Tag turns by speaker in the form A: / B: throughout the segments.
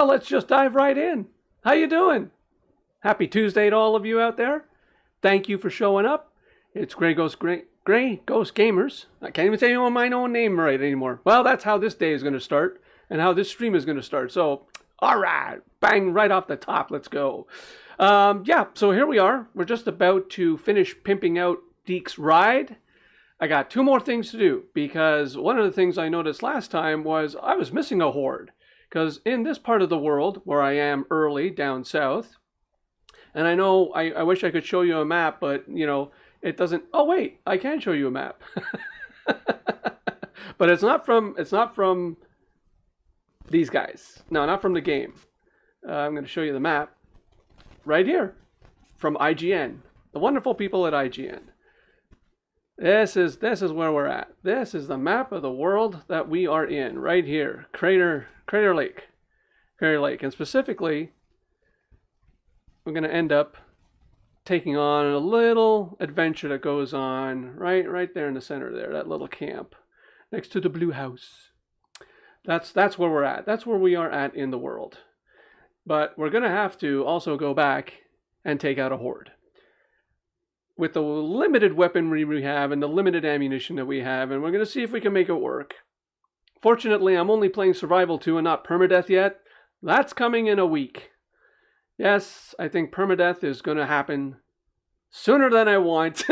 A: Well, let's just dive right in. How you doing? Happy Tuesday to all of you out there. Thank you for showing up. It's GreyGhost Gamerz. I can't even say my own name right anymore. Well, that's how this day is going to start and how this stream is going to start. So, all right, bang right off the top. Let's go. Yeah, so here we are. We're just about to finish pimping out Deek's ride. I got 2 more things to do because one of the things I noticed last time was I was missing a horde. Because in this part of the world, where I am early down south, and I know I wish I could show you a map, but, you know, it doesn't... Oh, wait, I can show you a map. But it's not from these guys. No, not from the game. I'm going to show you the map right here from IGN. The wonderful people at IGN. This is where we're at. This is the map of the world that we are in right here. Crater Lake. And specifically, we're going to end up taking on a little adventure that goes on right there in the center there, that little camp next to the blue house. That's where we're at. That's where we are at in the world. But we're going to have to also go back and take out a horde. With the limited weaponry we have and the limited ammunition that we have, and we're going to see if we can make it work. Fortunately, I'm only playing Survival 2 and not Permadeath yet. That's coming in a week. Yes, I think Permadeath is going to happen sooner than I want,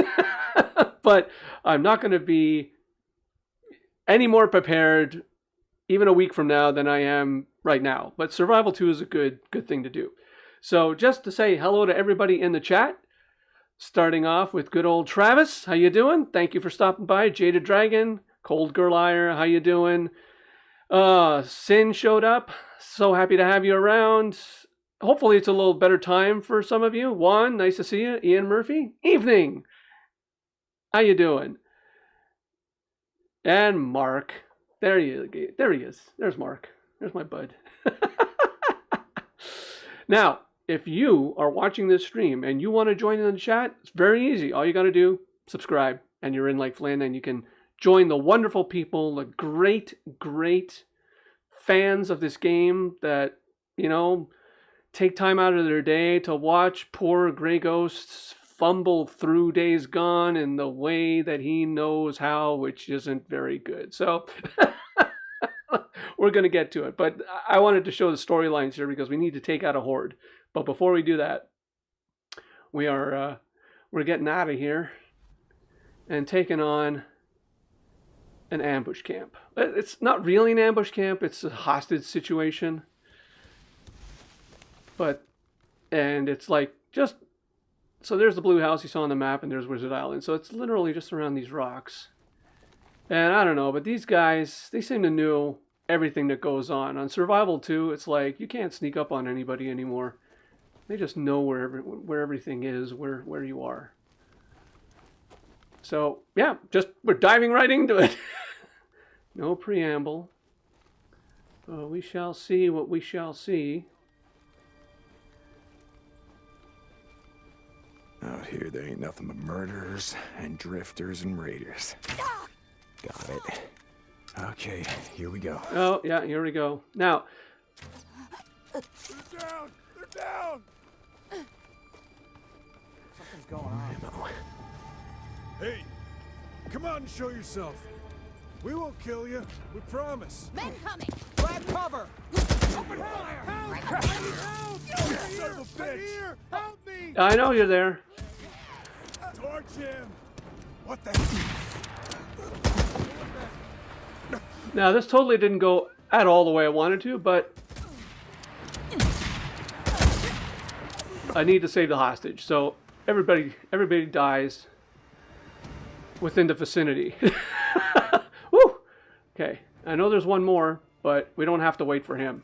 A: but I'm not going to be any more prepared even a week from now than I am right now. But Survival 2 is a good thing to do. So just to say hello to everybody in the chat. Starting off with good old Travis. How you doing? Thank you for stopping by. Jaded Dragon, Cold Girl Ire, how you doing? Sin showed up. So happy to have you around. Hopefully it's a little better time for some of you. Juan, nice to see you. Ian Murphy, evening. How you doing? And Mark. There he is. There's Mark. There's my bud. Now, if you are watching this stream and you want to join in the chat, it's very easy. All you got to do, subscribe, and you're in like Flynn, and you can join the wonderful people, the great fans of this game that, you know, take time out of their day to watch poor GreyGhost fumble through Days Gone in the way that he knows how, which isn't very good. So we're going to get to it. But I wanted to show the storylines here because we need to take out a horde. But before we do that, we're getting out of here and taking on an ambush camp. It's not really an ambush camp, it's a hostage situation. And it's like just, so there's the blue house you saw on the map, and there's Wizard Island. So it's literally just around these rocks. And I don't know, but these guys, they seem to know everything that goes on. On Survival 2, it's like you can't sneak up on anybody anymore. They just know where everything is, where you are. So, yeah, we're diving right into it. No preamble. We shall see what we shall see.
B: Out here, there ain't nothing but murderers and drifters and raiders. Got it. Okay, here we go.
A: Oh, yeah, here we go. Now...
B: They're down! They're down!
C: Something's going on.
B: Hey, come out and show yourself. We won't kill you, we promise.
D: Men coming!
C: Grab cover!
B: Open fire! Help! Help! You son of a bitch! Here! Help me!
A: I know you're there.
B: Torch him! What the...
A: Now, this totally didn't go at all the way I wanted to, but... I need to save the hostage, so everybody dies within the vicinity. Woo! Okay, I know there's one more, but we don't have to wait for him.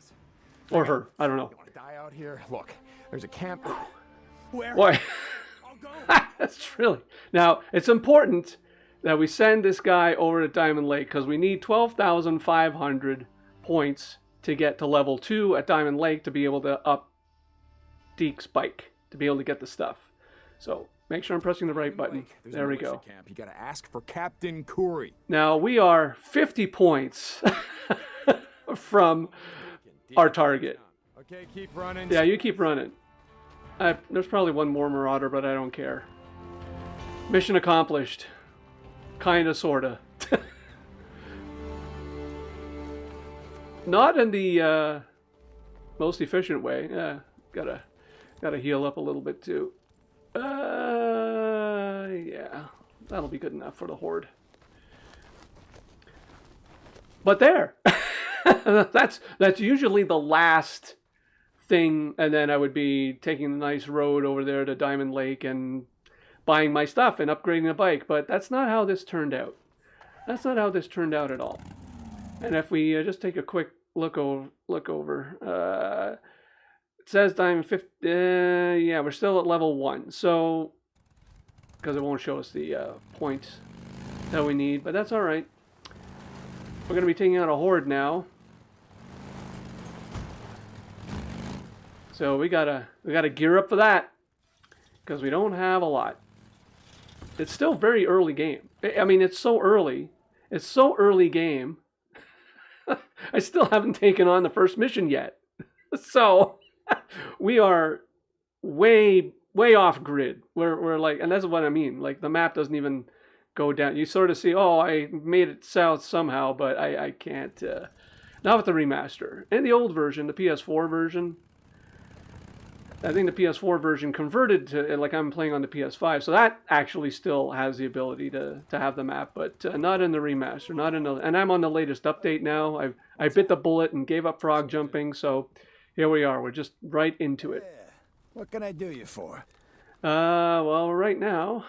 A: Or her, I don't know.
B: You want to die out here? Look, there's a camp... Where?
A: Why?
B: I'll go!
A: That's really... Now, it's important that we send this guy over to Diamond Lake, because we need 12,500 points to get to level 2 at Diamond Lake to be able to up Deek's bike, to be able to get the stuff. So, make sure I'm pressing the right button. There we go.
B: Camp. You gotta ask for Captain Curry.
A: Now, we are 50 points from our target.
B: Okay, keep running.
A: Yeah, you keep running. There's probably one more marauder, but I don't care. Mission accomplished. Kinda, sorta. Not in the most efficient way. Yeah, gotta heal up a little bit too. Yeah, that'll be good enough for the horde. But there, that's usually the last thing, and then I would be taking the nice road over there to Diamond Lake and buying my stuff and upgrading the bike. But that's not how this turned out. That's not how this turned out at all. And if we just take a quick look over, it says Diamond 50. Yeah, we're still at level 1. So, because it won't show us the points that we need, but that's all right. We're going to be taking out a horde now. So we gotta gear up for that, because we don't have a lot. It's still very early game. I mean, it's so early. It's so early game. I still haven't taken on the first mission yet. So we are way off grid. We're like, and that's what I mean. Like, the map doesn't even go down. You sort of see, oh, I made it south somehow, but I can't. Not with the remaster. And the old version, the PS4 version. I think the PS4 version converted to, like, I'm playing on the PS5, so that actually still has the ability to have the map, but not in the remaster, not in the, and I'm on the latest update now. I bit the bullet and gave up frog jumping, so here we are. We're just right into it.
C: Yeah. What can I do you for?
A: Well, right now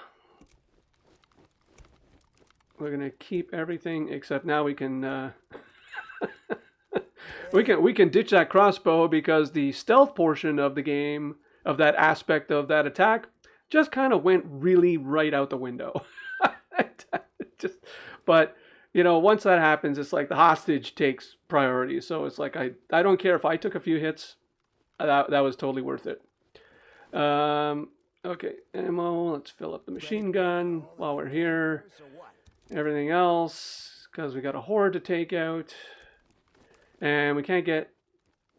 A: we're gonna keep everything except now we can we can ditch that crossbow, because the stealth portion of the game, of that aspect of that attack, just kind of went really right out the window. But you know, once that happens, it's like the hostage takes priority. So it's like I don't care if I took a few hits. That was totally worth it. Okay, ammo. Let's fill up the machine gun while we're here. Everything else, because we got a horde to take out. And we can't get,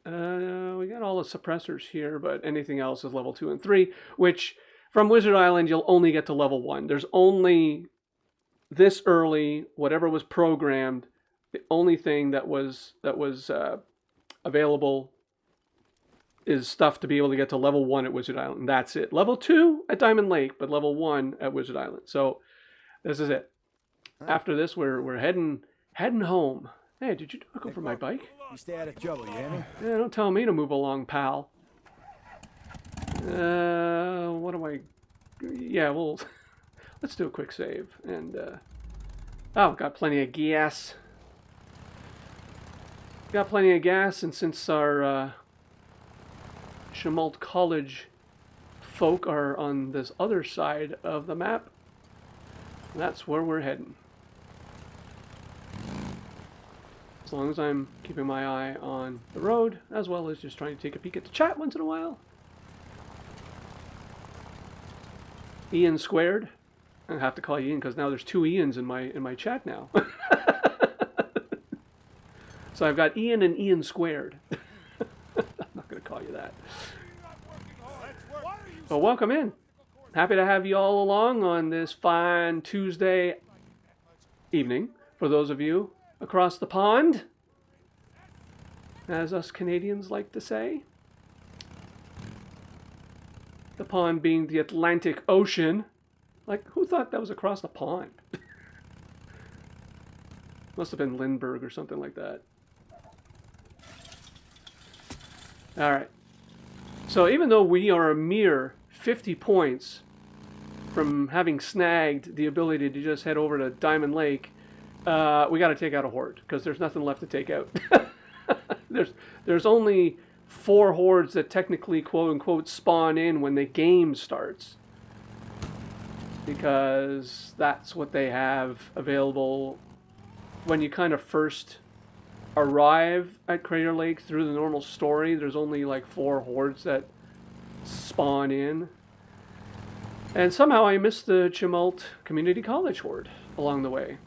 A: we got all the suppressors here, but anything else is level 2 and 3, which from Wizard Island, you'll only get to level 1. There's only this early, whatever was programmed, the only thing that was available is stuff to be able to get to level 1 at Wizard Island. And that's it. Level 2 at Diamond Lake, but level 1 at Wizard Island. So this is it. After this, we're heading home. Hey, did you look over my bike?
C: You stay out of trouble, you hear me?
A: Yeah, don't tell me to move along, pal. What do I... Yeah, well, let's do a quick save. And, oh, got plenty of gas. Got plenty of gas, and since our Chemult College folk are on this other side of the map, that's where we're heading. As long as I'm keeping my eye on the road, as well as just trying to take a peek at the chat once in a while. Ian squared. I have to call you Ian because now there's 2 Ians in my chat now. So I've got Ian and Ian squared. I'm not going to call you that. Well, welcome in. Happy to have you all along on this fine Tuesday evening. For those of you across the pond, as us Canadians like to say. The pond being the Atlantic Ocean. Like, who thought that was across the pond? Must have been Lindbergh or something like that. Alright. So even though we are a mere 50 points from having snagged the ability to just head over to Diamond Lake, we got to take out a horde, because there's nothing left to take out. There's only 4 hordes that technically, quote-unquote, spawn in when the game starts. Because that's what they have available when you kind of first arrive at Crater Lake through the normal story. There's only like 4 hordes that spawn in. And somehow I missed the Chemult Community College horde along the way.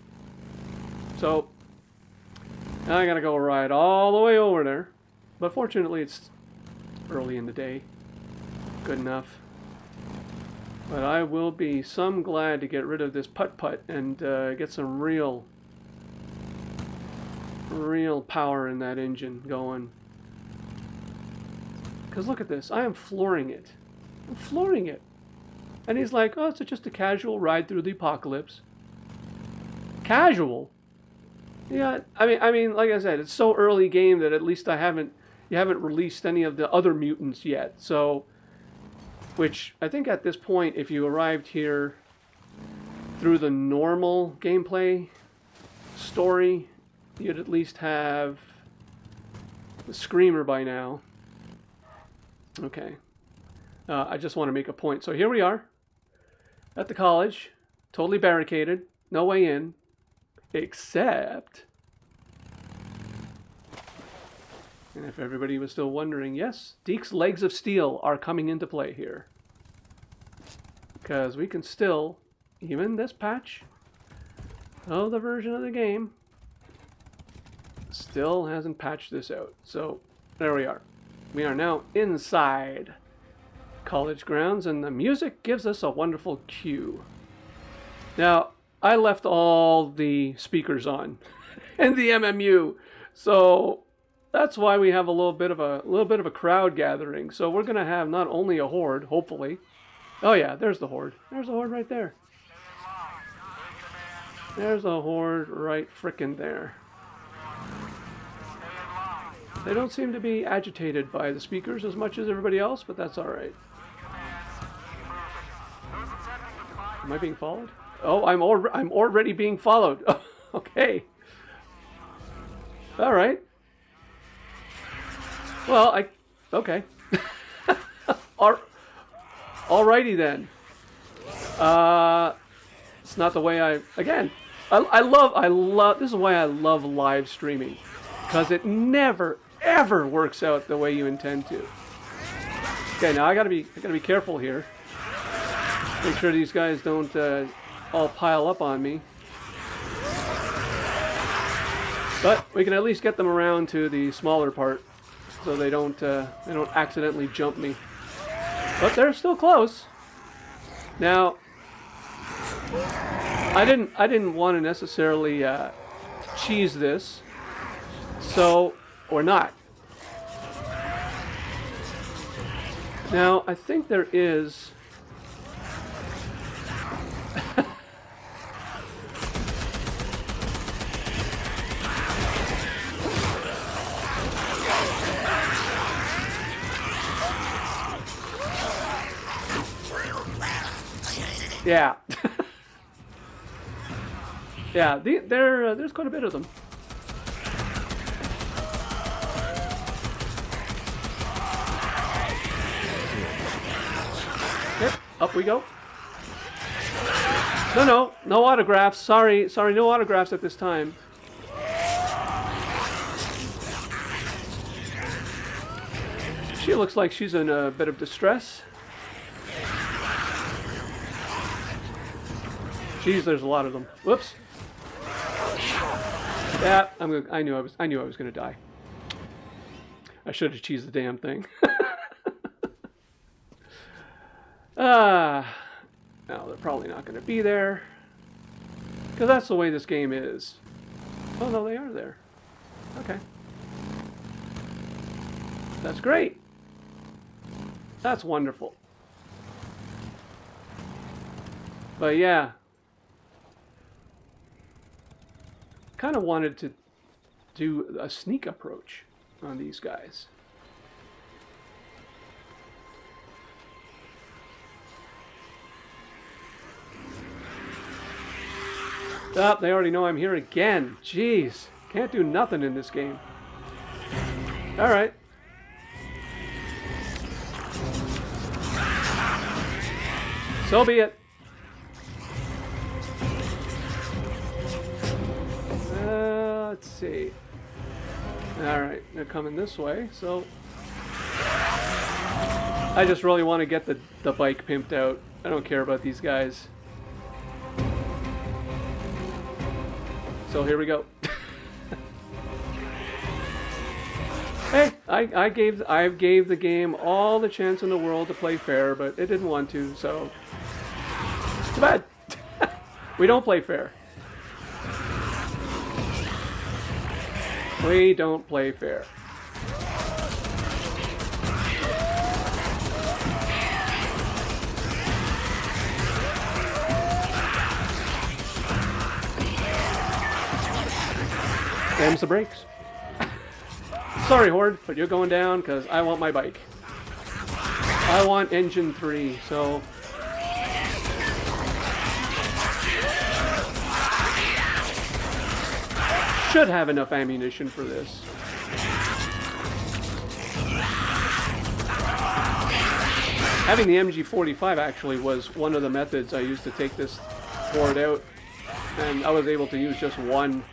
A: So, now I gotta go ride all the way over there. But fortunately, it's early in the day. Good enough. But I will be some glad to get rid of this putt-putt and get some real power in that engine going. Because look at this. I am flooring it. I'm flooring it. And he's like, oh, it's just a casual ride through the apocalypse. Casual? Yeah, I mean, like I said, it's so early game that at least you haven't released any of the other mutants yet. So, which I think at this point, if you arrived here through the normal gameplay story, you'd at least have the Screamer by now. Okay. I just want to make a point. So here we are at the college, totally barricaded, no way in, except, and if everybody was still wondering, yes, Deek's legs of steel are coming into play here. Because we can still, even this patch of the version of the game, still hasn't patched this out. So there we are. We are now inside college grounds, and the music gives us a wonderful cue. Now, I left all the speakers on in the MMU, so that's why we have a little bit of a crowd gathering. So we're gonna have not only a horde, hopefully. Oh yeah, there's the horde. There's the horde right there. There's a horde right frickin' there. They don't seem to be agitated by the speakers as much as everybody else, but that's all right. Am I being followed? Oh, I'm already being followed. Okay. All right. Well, okay. Alrighty then. It's not the way I love. This is why I love live streaming, because it never ever works out the way you intend to. Okay, now I gotta be careful here. Make sure these guys don't all pile up on me. But we can at least get them around to the smaller part, so they don't accidentally jump me. But they're still close. Now, I didn't want to necessarily cheese this, so or not. Now, I think there is. Yeah. Yeah, there's quite a bit of them. Yep, up we go. No autographs. Sorry, no autographs at this time. She looks like she's in a bit of distress. Jeez, there's a lot of them. Whoops. Yeah, I knew I was gonna die. I should have cheesed the damn thing. Now they're probably not gonna be there, because that's the way this game is. Oh no, they are there. Okay. That's great. That's wonderful. But yeah. Kind of wanted to do a sneak approach on these guys. Oh, they already know I'm here again. Jeez, can't do nothing in this game. All right. So be it. Let's see. Alright, they're coming this way, so I just really want to get the bike pimped out. I don't care about these guys. So here we go. Hey, I gave the game all the chance in the world to play fair, but it didn't want to, so too bad. We don't play fair. We don't play fair. Them's the brakes. Sorry, Horde, but you're going down because I want my bike. I want engine 3, so... Should have enough ammunition for this. Having the MG45 actually was one of the methods I used to take this Horde out, and I was able to use just one.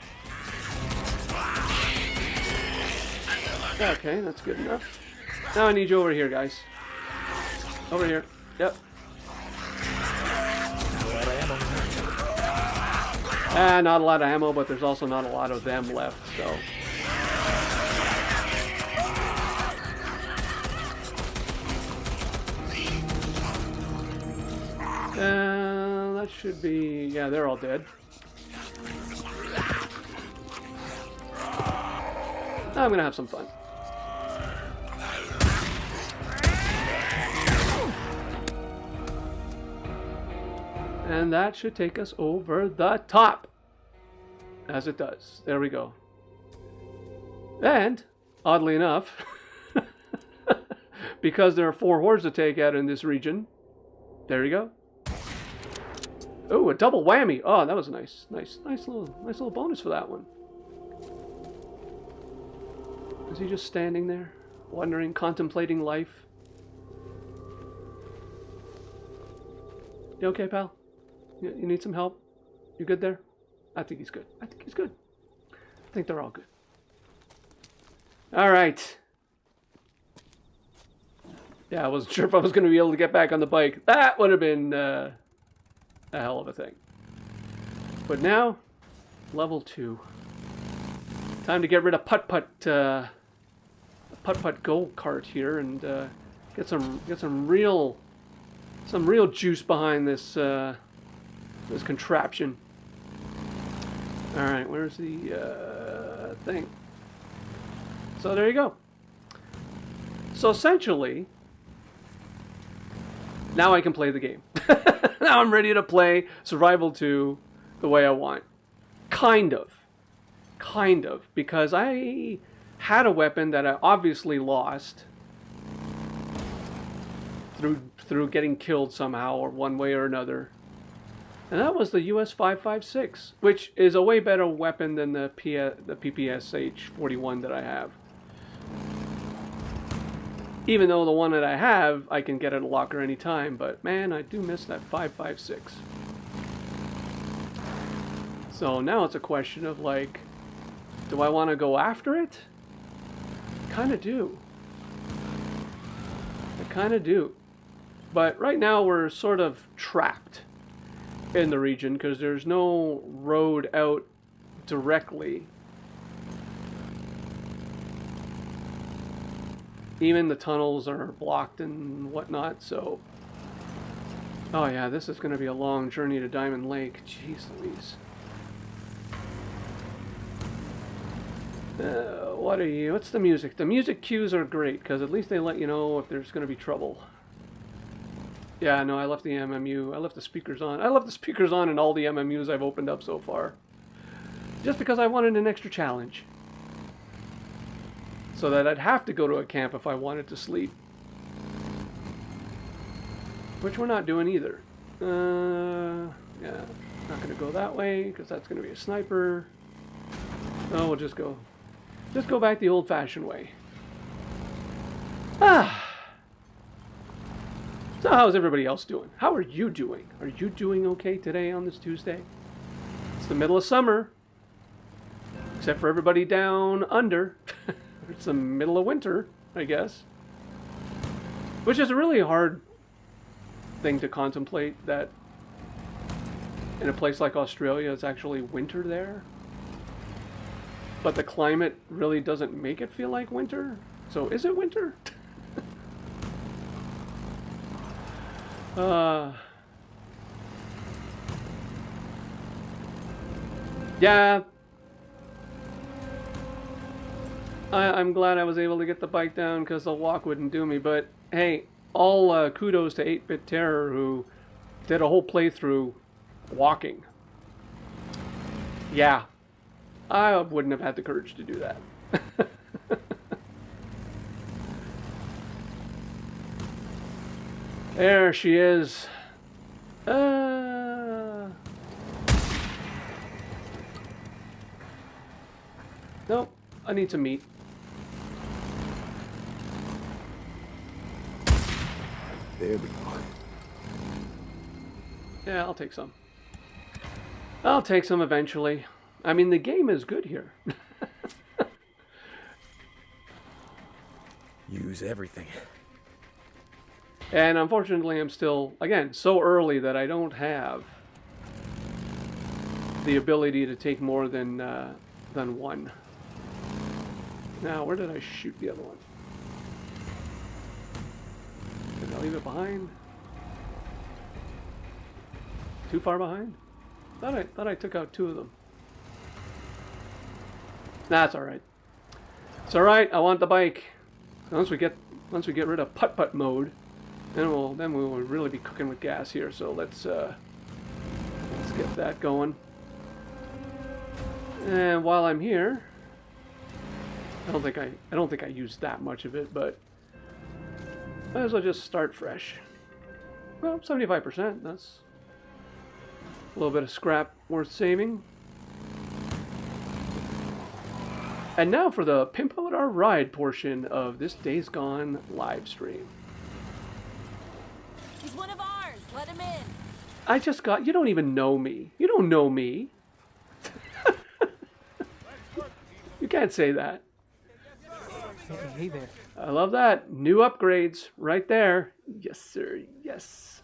A: Okay, that's good enough. Now I need you over here, guys. Over here. Yep. Not a lot of ammo, but there's also not a lot of them left, so... that should be... Yeah, they're all dead. I'm gonna have some fun. And that should take us over the top. As it does. There we go. And, oddly enough, because there are 4 hordes to take out in this region, there you go. Oh, a double whammy. Oh, that was a nice little bonus for that one. Is he just standing there, wondering, contemplating life? You okay, pal? You need some help? You good there? I think he's good. I think he's good. I think they're all good. All right. Yeah, I wasn't sure if I was going to be able to get back on the bike. That would have been a hell of a thing. But now, level 2. Time to get rid of putt-putt go-kart here and get some real juice behind this this contraption. All right, where's the thing? So there you go. So essentially, now I can play the game. Now I'm ready to play Survival 2 the way I want. Kind of, because I had a weapon that I obviously lost through getting killed somehow or one way or another. And that was the US 5.56, which is a way better weapon than the PPSH 41 that I have. Even though the one that I have, I can get at a locker anytime, but man, I do miss that 5.56. So now it's a question of like, do I want to go after it? I kind of do. But right now we're sort of trapped in the region because there's no road out directly. Even the tunnels are blocked and whatnot, so... Oh yeah, this is going to be a long journey to Diamond Lake. Jeez Louise. What are you? What's the music? The music cues are great, because at least they let you know if there's going to be trouble. Yeah, no, I left the MMU. I left the speakers on. I left the speakers on in all the MMUs I've opened up so far. Just because I wanted an extra challenge. So that I'd have to go to a camp if I wanted to sleep. Which we're not doing either. Yeah, not going to go that way, because that's going to be a sniper. No, we'll just go back the old-fashioned way. So how's everybody else doing? How are you doing? Are you doing okay today on this Tuesday? It's the middle of summer. Except for everybody down under. It's the middle of winter, I guess. Which is a really hard thing to contemplate, that in a place like Australia it's actually winter there. but the climate really doesn't make it feel like winter. So is it winter? Yeah. I'm glad I was able to get the bike down because the walk wouldn't do me. But hey, all kudos to 8-Bit Terror who did a whole playthrough walking. Yeah, I wouldn't have had the courage to do that. There she is. Nope, I need some meat.
B: There we go.
A: Yeah, I'll take some. I'll take some eventually. I mean, the game is good here.
B: Use everything.
A: And unfortunately, I'm still, again, so early that I don't have the ability to take more than one. Now, where did I shoot the other one? Did I leave it behind? Too far behind? Thought I took out 2 of them. That's all right. It's all right. I want the bike. Once we get rid of putt-putt mode, then we will really be cooking with gas here. So let's get that going. And while I'm here, I don't think I used that much of it, but might as well just start fresh. Well, 75%. That's a little bit of scrap worth saving. And now for the Pimp Out Our Ride portion of this Days Gone live stream.
D: He's one of ours. Let him in.
A: I just got... You don't even know me. You don't know me. You can't say that.
E: Hey there.
A: I love that. New upgrades right there. Yes, sir. Yes.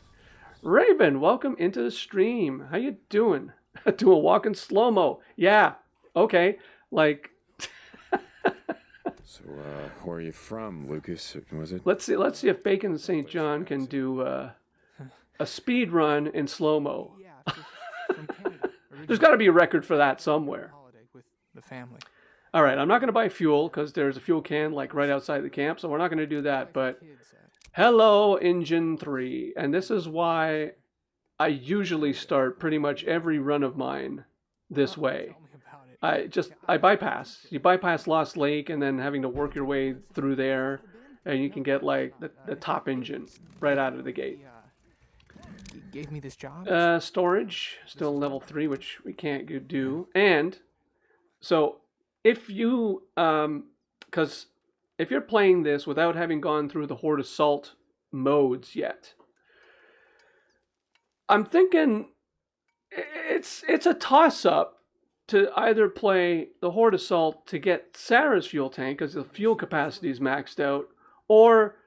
A: Raven, welcome into the stream. How you doing? Doing walking slow-mo. Yeah. Okay. Like...
B: So, where are you from, Lucas? Was it?
A: Let's see if Bacon St. John can do a speed run in slow-mo.
E: Yeah, from Canada.
A: There's got to be a record for that somewhere.
E: Holiday with the family.
A: All right, I'm not going to buy fuel because there's a fuel can like right outside the camp, so we're not going to do that. But hello, Engine 3, and this is why I usually start pretty much every run of mine this way. I bypass. You bypass Lost Lake and then having to work your way through there, and you can get like the top engine right out of the gate.
E: He gave me this job.
A: Storage still level 3, which we can't do. And so if you because if you're playing this without having gone through the Horde Assault modes yet, I'm thinking it's a toss-up to either play the Horde Assault to get Sarah's fuel tank because the fuel capacity is maxed out, or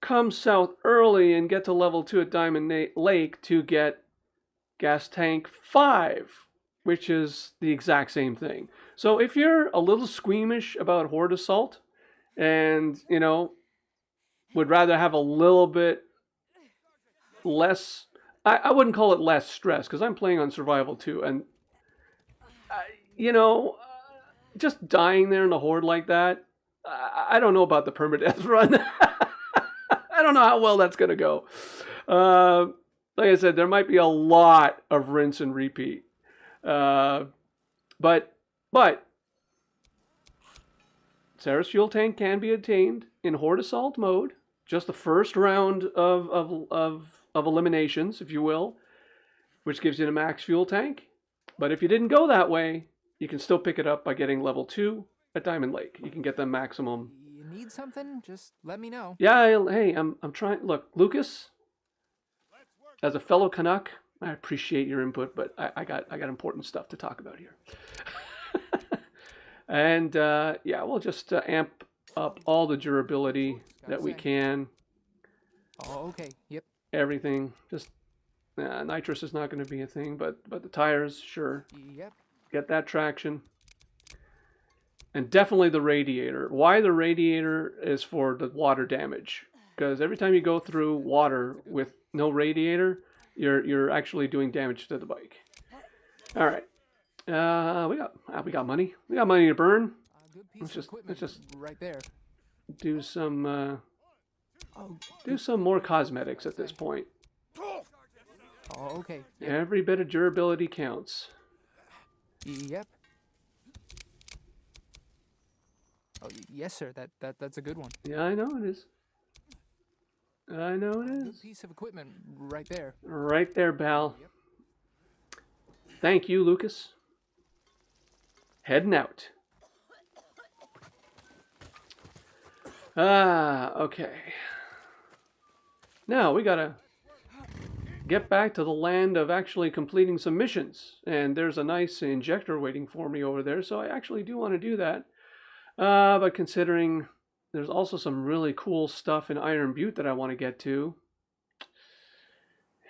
A: come south early and get to level 2 at Diamond Lake to get gas tank 5, which is the exact same thing. So if you're a little squeamish about Horde Assault and, you know, would rather have a little bit less, I wouldn't call it less stress because I'm playing on Survival 2, and you know, just dying there in the Horde like that, I don't know about the permadeath run. I don't know how well that's going to go. Like I said, there might be a lot of rinse and repeat. But Sarah's fuel tank can be attained in Horde Assault mode. Just the first round of eliminations, if you will, which gives you the max fuel tank. But if you didn't go that way, you can still pick it up by getting level 2 at Diamond Lake. You can get the maximum.
E: You need something? Just let me know.
A: Yeah, hey, I'm trying. Look, Lucas, as a fellow Canuck, I appreciate your input, but I got important stuff to talk about here. And yeah, we'll just amp up all the durability that we can.
E: Oh, okay. Yep.
A: Everything. Just nitrous is not going to be a thing, but the tires, sure.
E: Yep.
A: Get that traction. And definitely the radiator. Why the radiator is for the water damage. Because every time you go through water with no radiator, you're actually doing damage to the bike. All right. We got money. We got money to burn.
E: Good piece
A: Let's
E: of
A: just
E: equipment right there.
A: do some
E: Oh,
A: do some more cosmetics at this point.
E: oh, okay. Yep.
A: Every bit of durability counts.
E: Yep. Oh, yes, sir. That's a good one.
A: Yeah, I know it is. I know it
E: Good
A: is.
E: piece of equipment right there.
A: Right there, Bal.
E: Yep.
A: Thank you, Lucas. Heading out. Okay. Now we gotta get back to the land of actually completing some missions. And there's a nice injector waiting for me over there, so I actually do want to do that. But considering there's also some really cool stuff in Iron Butte that I want to get to.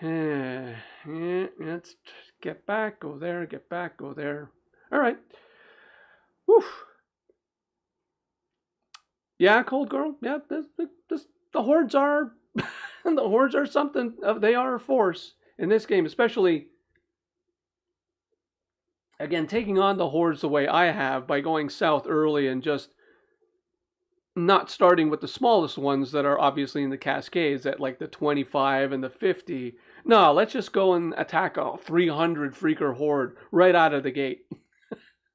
A: Let's get back, go there, get back, go there. All right. Whew. Yeah, Cold Girl. Yeah, the hordes are the hordes are something. They are a force in this game, especially. Again, taking on the hordes the way I have by going south early and just not starting with the smallest ones that are obviously in the Cascades at like the 25 and the 50. No, let's just go and attack a 300 freaker horde right out of the gate.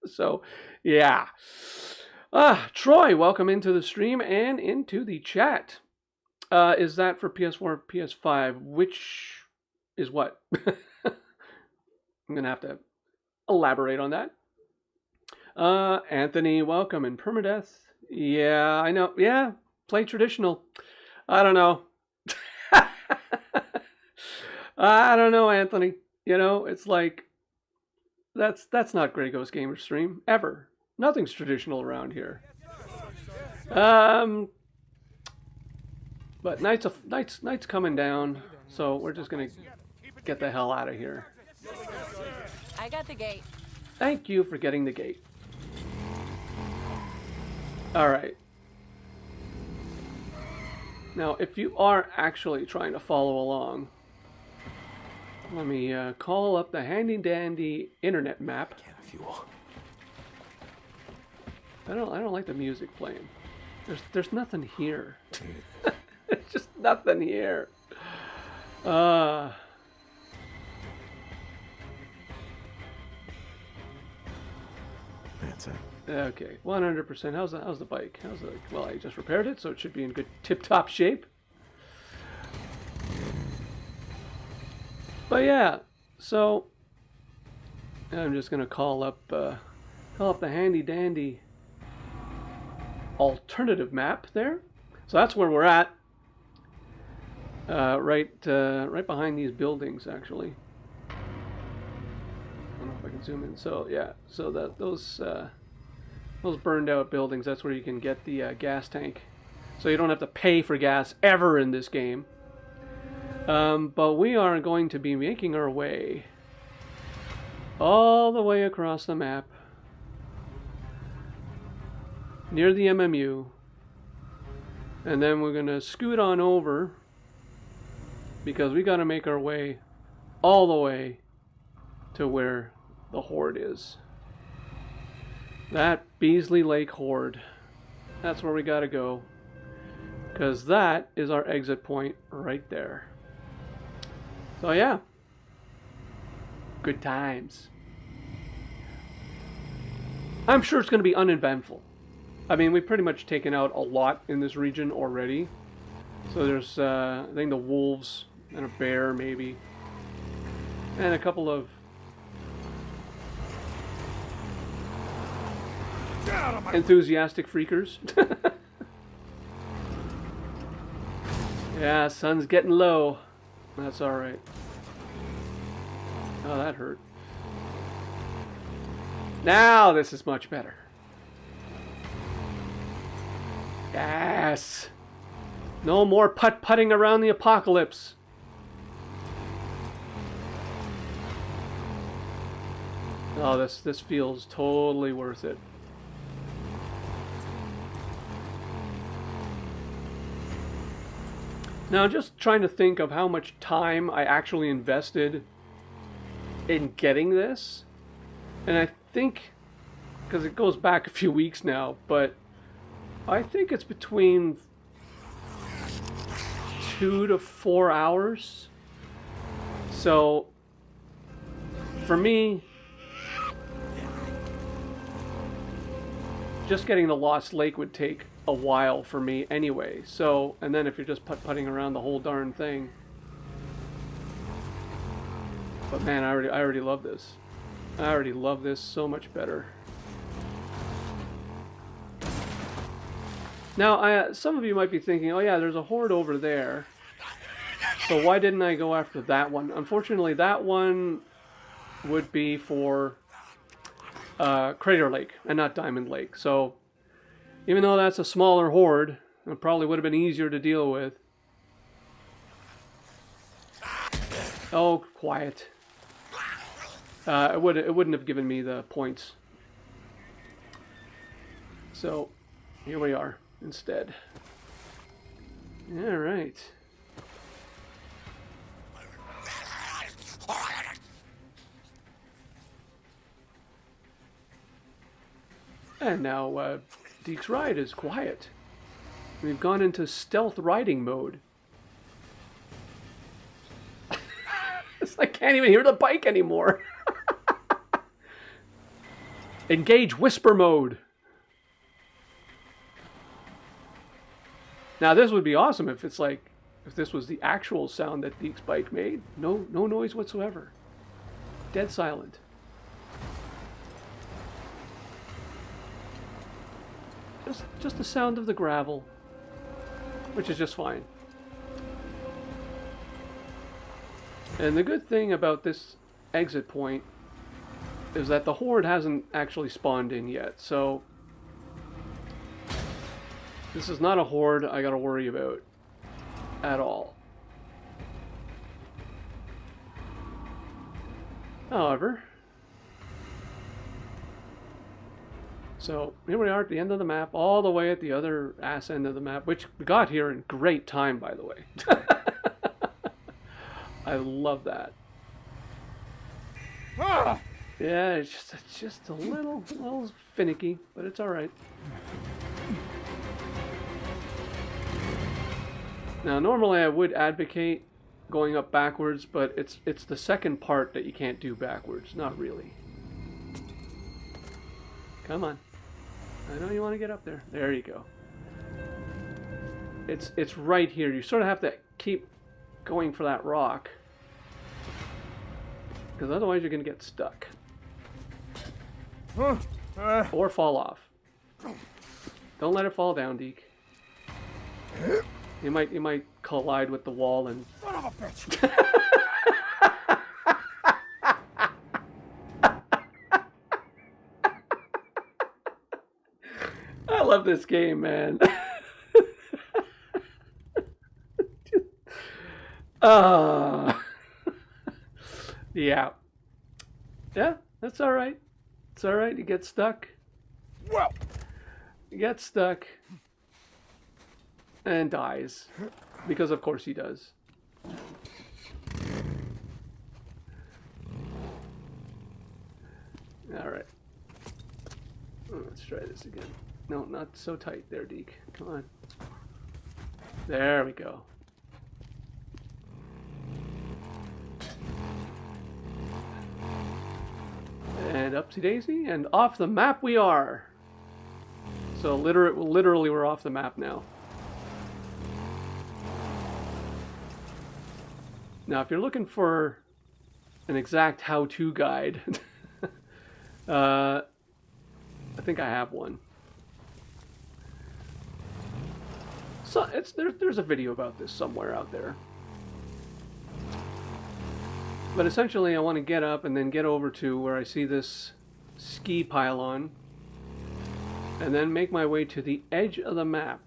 A: So, yeah. Troy, welcome into the stream and into the chat. Is that for PS4 or PS5? Which is what? I'm going to have to elaborate on that. Anthony, welcome. And Permadeath. Yeah, I know. Yeah, play traditional. I don't know. I don't know, Anthony. You know, it's like that's not GreyGhost Gamerz stream ever. Nothing's traditional around here. But night's coming down, so we're just gonna get the hell out of here.
D: I got the gate.
A: Thank you for getting the gate. All right. Now, if you are actually trying to follow along, let me call up the handy dandy internet map. I don't like the music playing. There's nothing here. There's just nothing here. That's
B: it.
A: Okay, 100%. How's the bike? Well, I just repaired it, so it should be in good tip-top shape. But yeah, so I'm just gonna call up the handy dandy alternative map there. So that's where we're at. Right behind these buildings, actually. I don't know if I can zoom in. So yeah, so those burned out buildings, that's where you can get the gas tank. So you don't have to pay for gas ever in this game. But we are going to be making our way all the way across the map near the MMU, and then we're going to scoot on over because we got to make our way all the way to where the horde is. That Beasley Lake horde. That's where we got to go, because that is our exit point right there. So yeah, good times. I'm sure it's going to be uneventful. I mean, we've pretty much taken out a lot in this region already. So there's, I think, the wolves and a bear maybe, and a couple of enthusiastic freakers. Yeah, sun's getting low. That's alright. Oh, that hurt. Now this is much better. Yes! No more putt-putting around the apocalypse. Oh, this feels totally worth it. Now, just trying to think of how much time I actually invested in getting this. And I think, because it goes back a few weeks now, but I think it's between 2 to 4 hours. So, for me, just getting the Lost Lake would take a while for me anyway. So, and then if you're just putting around the whole darn thing. But man, I already love this. I already love this so much better. Now, some of you might be thinking, oh yeah, there's a horde over there. So why didn't I go after that one? Unfortunately, that one would be for Crater Lake and not Diamond Lake. So even though that's a smaller horde, it probably would have been easier to deal with. Oh, quiet. It wouldn't have given me the points. So here we are instead. All right. And now Deek's ride is quiet. We've gone into stealth riding mode. I can't even hear the bike anymore. Engage whisper mode. Now this would be awesome if it's like, if this was the actual sound that Deek's bike made. No noise whatsoever. Dead silent. Just the sound of the gravel, which is just fine. And the good thing about this exit point is that the horde hasn't actually spawned in yet, so this is not a horde I gotta worry about at all. However, so here we are at the end of the map, all the way at the other ass end of the map, which we got here in great time, by the way. I love that. Yeah, it's just a little finicky, but it's all right. Now, normally I would advocate going up backwards, but it's the second part that you can't do backwards. Not really. Come on. I know you want to get up there. There you go. It's right here. You sort of have to keep going for that rock, because otherwise you're going to get stuck. Or fall off. Don't let it fall down, Deek. You might collide with the wall and... Son of a bitch! I love this game, man. Yeah. Yeah, that's all right. It's all right. You get stuck. Well, you get stuck and dies, because of course he does. All right. Let's try this again. No, not so tight there, Deek. Come on. There we go. And upsy daisy, and off the map we are. So literally we're off the map now. Now, if you're looking for an exact how-to guide, I think I have one. So there's a video about this somewhere out there. But essentially, I want to get up and then get over to where I see this ski pylon, and then make my way to the edge of the map,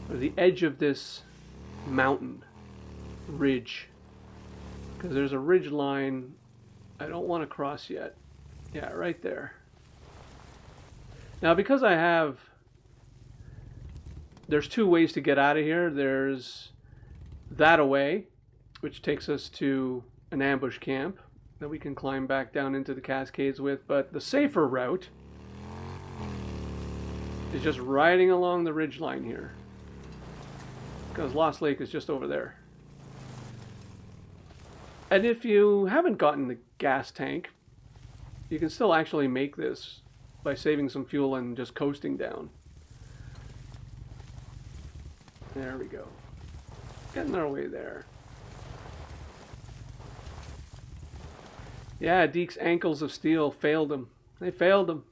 A: or the edge of this mountain ridge, because there's a ridge line I don't want to cross yet. Yeah, right there. Now, because I have there's two ways to get out of here. There's that away, which takes us to an ambush camp that we can climb back down into the Cascades with. But the safer route is just riding along the ridgeline here, because Lost Lake is just over there. And if you haven't gotten the gas tank, you can still actually make this by saving some fuel and just coasting down. There we go. Getting our way there. Yeah, Deek's ankles of steel failed him. They failed him.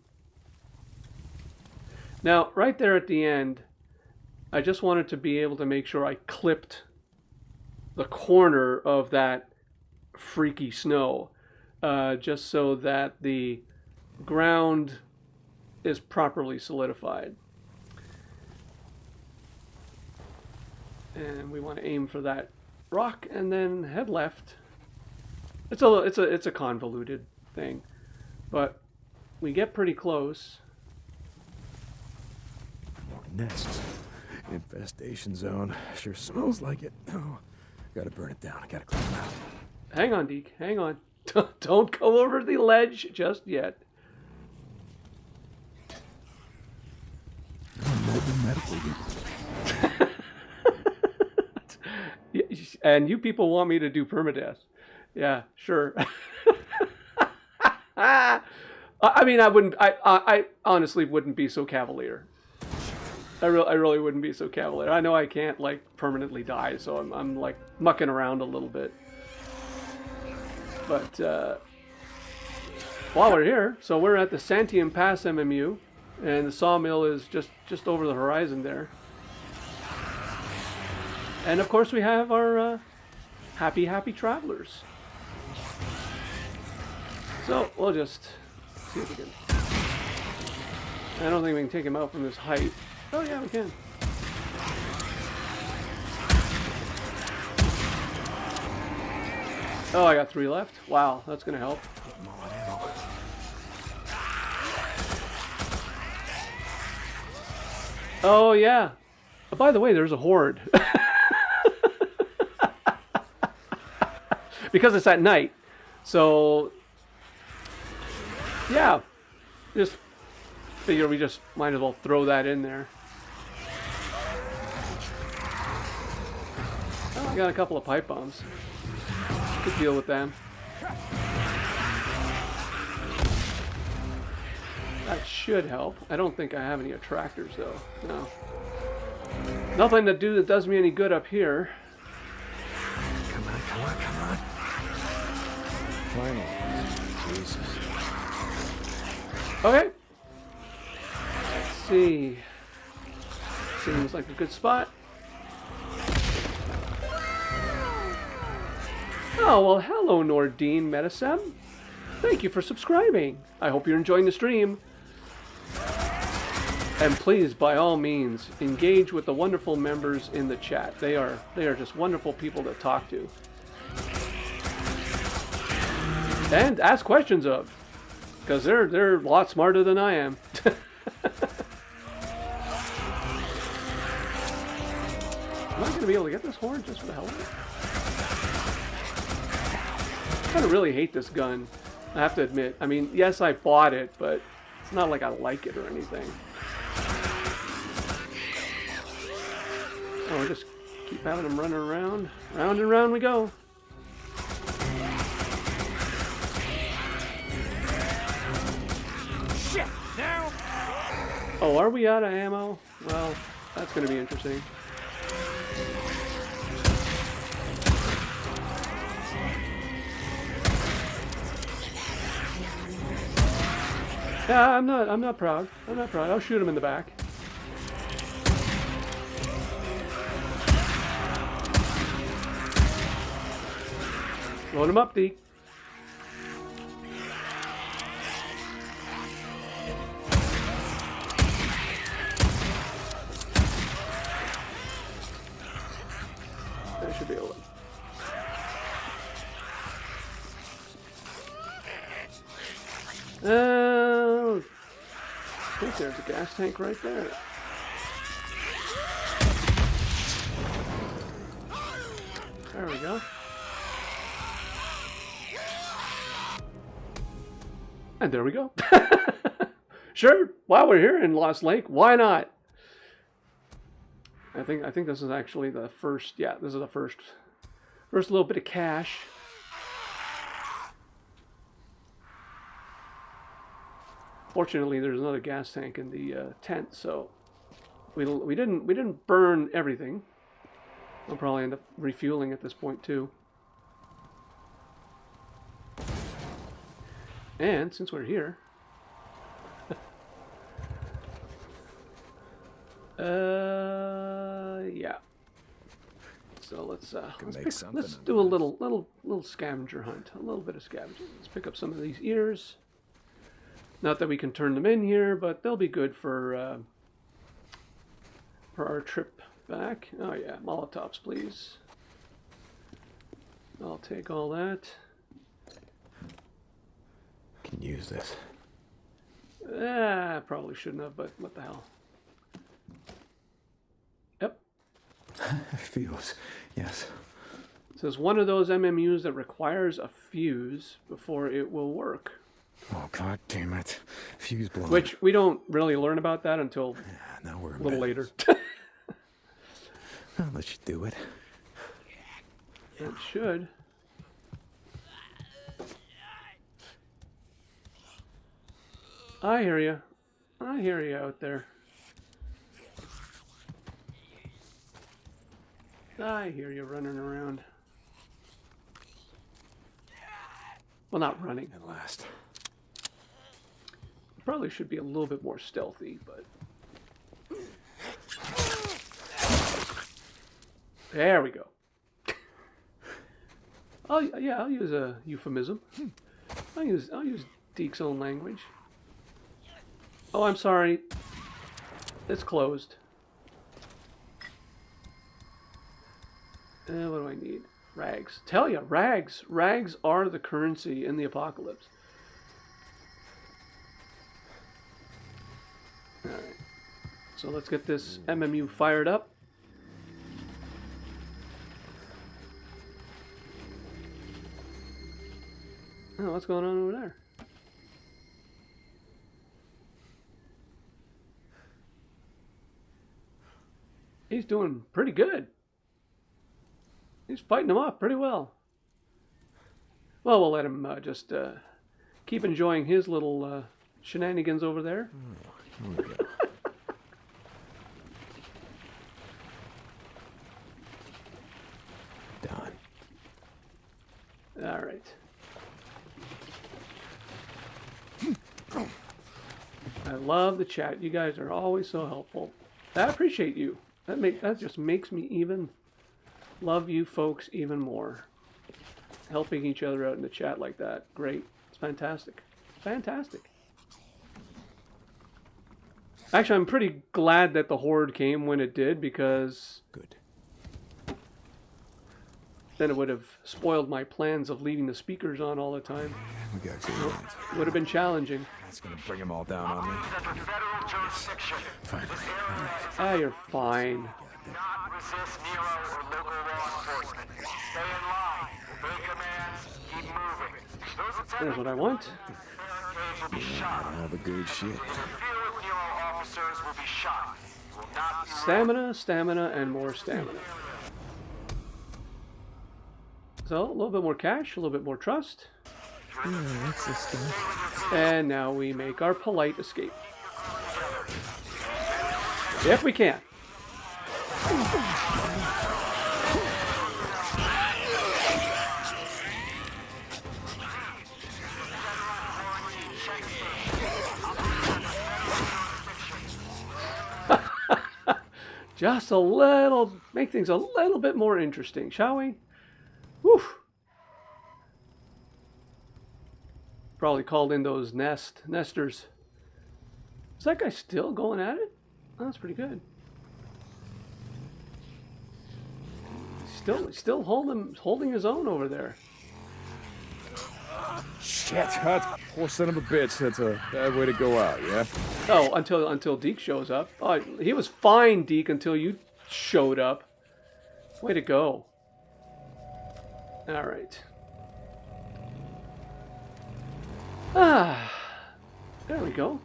A: Now, right there at the end, I just wanted to be able to make sure I clipped the corner of that freaky snow, just so that the ground is properly solidified. And we want to aim for that rock and then head left. It's a convoluted thing, but we get pretty close.
B: More nests. Infestation zone. Sure smells like it. Oh, gotta burn it down. I gotta clean it out.
A: Hang on, Deek. Hang on. Don't go over the ledge just yet.
B: Medical
A: And you people want me to do permadeath. Yeah, sure. I mean, I honestly wouldn't be so cavalier. I really wouldn't be so cavalier. I know I can't, like, permanently die, so I'm like, mucking around a little bit. But, while we're here, so we're at the Santiam Pass MMU, and the sawmill is just over the horizon there. And, of course, we have our, happy travelers. So, we'll just see if we can... I don't think we can take him out from this height. Oh, yeah, we can. Oh, I got 3 left. Wow, that's going to help. Oh, yeah. Oh, by the way, there's a horde. Because it's at night. So, yeah. Just figure we just might as well throw that in there. Oh, I got a couple of pipe bombs. Could deal with them. That should help. I don't think I have any attractors though. No. Nothing that does me any good up here.
B: Come on, come on, come on. Finally. Jesus.
A: Okay. Let's see. Seems like a good spot. Oh, well, hello, Nordine Metasem. Thank you for subscribing. I hope you're enjoying the stream. And please, by all means, engage with the wonderful members in the chat. They are just wonderful people to talk to. And ask questions of. Because they're a lot smarter than I am. Am I going to be able to get this horn just for the hell of it? I kind of really hate this gun, I have to admit. I mean, yes, I bought it, but it's not like I like it or anything. Oh, we'll just keep having them running around. Round and round we go.
C: Shit! Now!
A: Oh, are we out of ammo? Well, that's going to be interesting. Yeah, I'm not proud. I'm not proud. I'll shoot him in the back. Load him up, Deke. I should be able to. I think there's a gas tank right there. There we go. And there we go. Sure, while we're here in Lost Lake, why not? I think this is actually the first. Yeah, this is the first little bit of cash. Fortunately, there's another gas tank in the tent, so we didn't burn everything. I'll probably end up refueling at this point too. And since we're here, yeah. So let's do a little scavenger hunt, a little bit of scavenging. Let's pick up some of these ears. Not that we can turn them in here, but they'll be good for our trip back. Oh yeah, Molotovs, please. I'll take all that.
B: Can use this.
A: Probably shouldn't have, but what the hell. Yep.
B: Fuse, yes.
A: It says one of those MMUs that requires a fuse before it will work.
B: Oh, god damn it. Fuse blown.
A: Which we don't really learn about that until
B: now we're
A: a little later.
B: I'll let you do it.
A: It should. I hear you. I hear you out there. I hear you running around. Well, not running.
B: At last.
A: Probably should be a little bit more stealthy, but... There we go. I'll use a euphemism. I'll use Deek's own language. Oh, I'm sorry. It's closed. What do I need? Rags. Tell ya, rags. Rags are the currency in the apocalypse. Alright. So let's get this MMU fired up. Oh, what's going on over there? He's doing pretty good. He's fighting them off pretty well. Well, we'll let him just keep enjoying his little shenanigans over there.
B: Here we go. Done.
A: All right. I love the chat. You guys are always so helpful. I appreciate you. That just makes me even love you folks even more. Helping each other out in the chat like that. Great. It's fantastic. Fantastic. Actually, I'm pretty glad that the Horde came when it did, because
B: good.
A: Then it would have spoiled my plans of leaving the speakers on all the time.
B: We got good lines.
A: It would have been challenging.
B: That's gonna bring them all down on me. Fine.
A: Ah, you're fine.
F: Not resist NERO or local law enforcement. Stay in line. Obey commands. Keep moving. Those
A: There's what I want.
F: barricades will be shot.
B: All the good shit.
F: Interfere with NERO officers will be shot. Will not be
A: Stamina, stamina, and more stamina. So, a little bit more cash, a little bit more trust.
B: What's this stuff?
A: And now we make our polite escape. If we can. Just a little, make things a little bit more interesting, shall we? Whew. Probably called in those nesters. Is that guy still going at it? Oh, that's pretty good. Still holding his own over there.
G: Shit, that poor son of a bitch. That's a bad way to go out, yeah?
A: Oh, until Deek shows up. Oh, he was fine, Deek, until you showed up. Way to go. All right. Ah, there we go.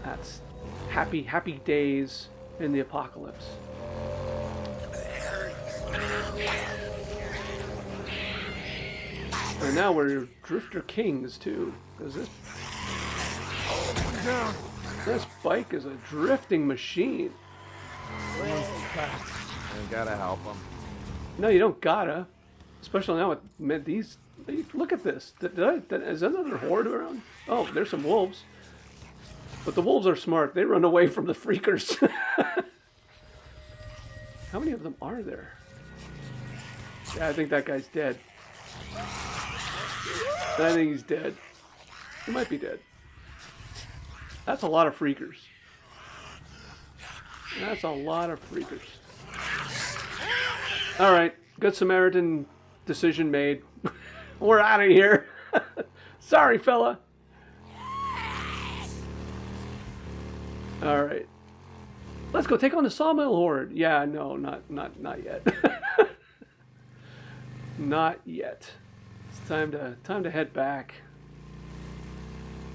A: That's happy, happy days in the apocalypse. And now we're Drifter Kings too. Is this? This bike is a drifting machine.
G: I gotta help him.
A: No, you don't gotta. Especially now with these. Look at this. Is that another horde around? Oh, there's some wolves. But the wolves are smart. They run away from the freakers. How many of them are there? Yeah, I think that guy's dead. I think he's dead. He might be dead. That's a lot of freakers. That's a lot of freakers. Alright, Good Samaritan decision made. We're out of here. Sorry, fella. Alright. Let's go take on the Sawmill Horde. Yeah, no, not yet. Not yet. It's time to head back.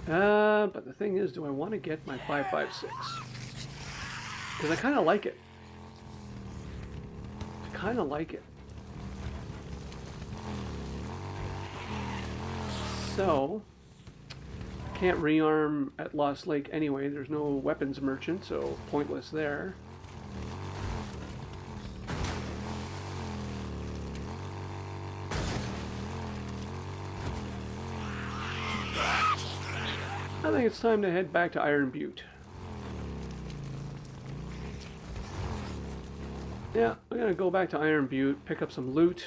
A: But the thing is, do I want to get my 5.56? Because I kind of like it. I kind of like it. So, can't rearm at Lost Lake anyway. There's no weapons merchant, so pointless there. I think it's time to head back to Iron Butte. Yeah, I'm gonna go back to Iron Butte, pick up some loot.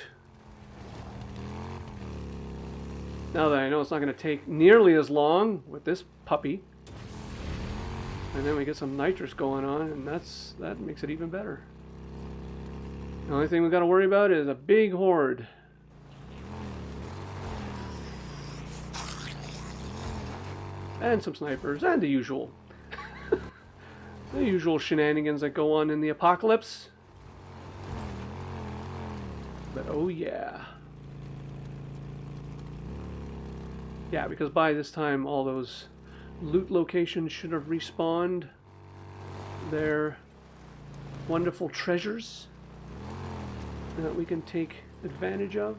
A: Now that I know it's not gonna take nearly as long with this puppy. And then we get some nitrous going on, and that makes it even better. The only thing we gotta worry about is a big horde. And some snipers, and the usual. The usual shenanigans that go on in the apocalypse. But oh yeah. Yeah, because by this time all those loot locations should have respawned their wonderful treasures that we can take advantage of.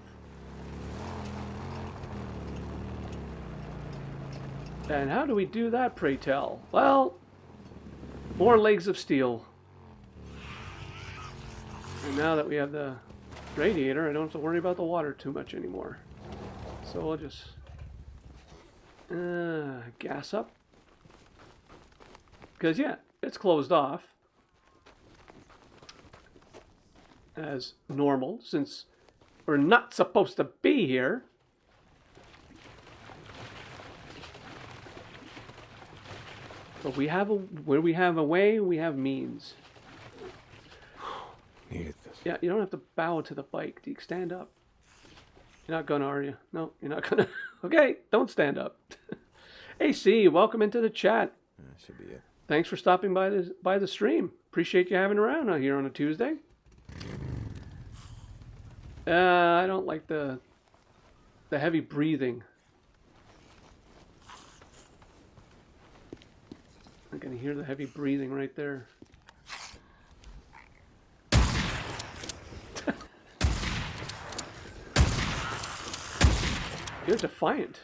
A: And how do we do that, pray tell? Well, more legs of steel. And now that we have the radiator, I don't have to worry about the water too much anymore. So we'll just gas up. Because yeah, it's closed off as normal since we're not supposed to be here. But where we have a way, we have means.
B: Needed this.
A: Yeah, you don't have to bow to the bike. Deek, stand up. You're not gonna, are you? No, you're not gonna. Okay, don't stand up. AC, welcome into the chat.
B: That should be it.
A: Thanks for stopping by the stream. Appreciate you having around out here on a Tuesday. I don't like the heavy breathing. I can hear the heavy breathing right there. You're defiant.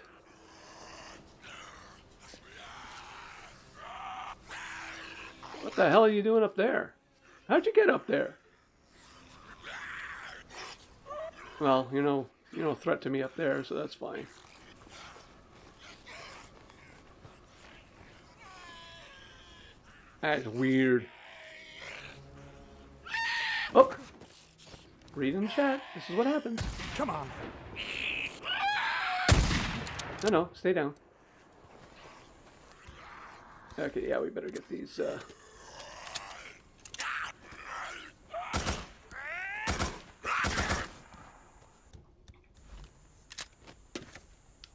A: What the hell are you doing up there? How'd you get up there? Well, you're no threat to me up there, so that's fine. That's weird. Oh! Read in the chat. This is what happens.
C: Come on.
A: No, stay down. Okay, yeah, we better get these,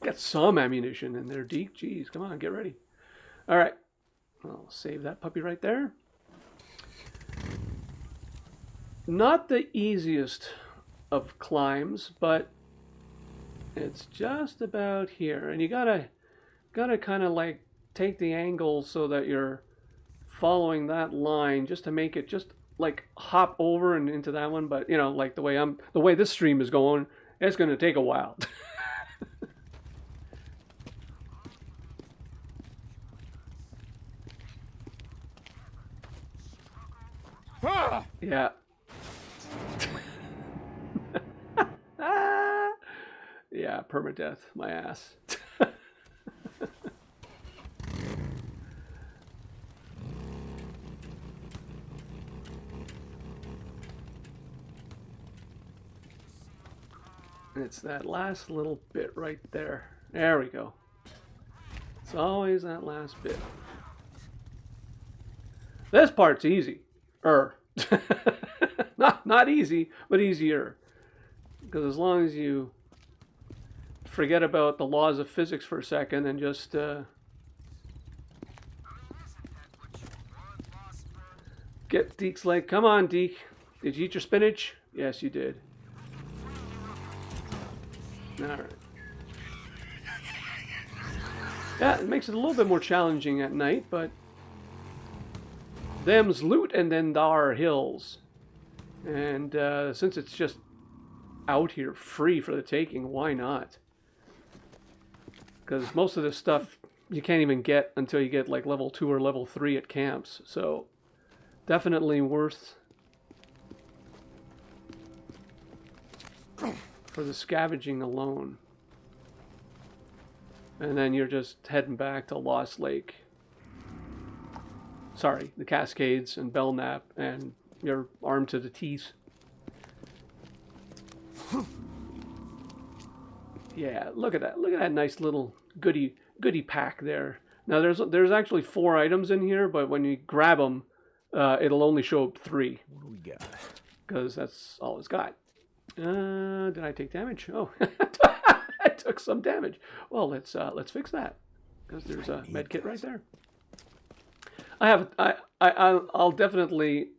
A: Got some ammunition in there, Deek. Jeez, come on, get ready. Alright. I'll save that puppy right there. Not the easiest of climbs, but it's just about here. And you gotta kind of like take the angle so that you're following that line just to make it just like hop over and into that one. But you know, like the way this stream is going, it's gonna take a while. Yeah. Yeah, permadeath, my ass. It's that last little bit right there. There we go. It's always that last bit. This part's easy. Not easy, but easier. Because as long as you forget about the laws of physics for a second and just get Deek's leg. Come on, Deek. Did you eat your spinach? Yes, you did. Alright. Yeah, it makes it a little bit more challenging at night, but them's loot and then thar hills. And since it's just out here free for the taking, why not? Because most of this stuff you can't even get until you get like level 2 or level 3 at camps. So definitely worth for the scavenging alone. And then you're just heading back to Lost Lake. Sorry, the Cascades and Belknap, and you're armed to the teeth. Yeah, look at that. Look at that nice little goodie pack there. Now there's actually 4 items in here, but when you grab them, it'll only show up 3.
B: What do we got?
A: Because that's all it's got. Did I take damage? Oh, I took some damage. Well, let's fix that. Because there's a med kit right there. I'll definitely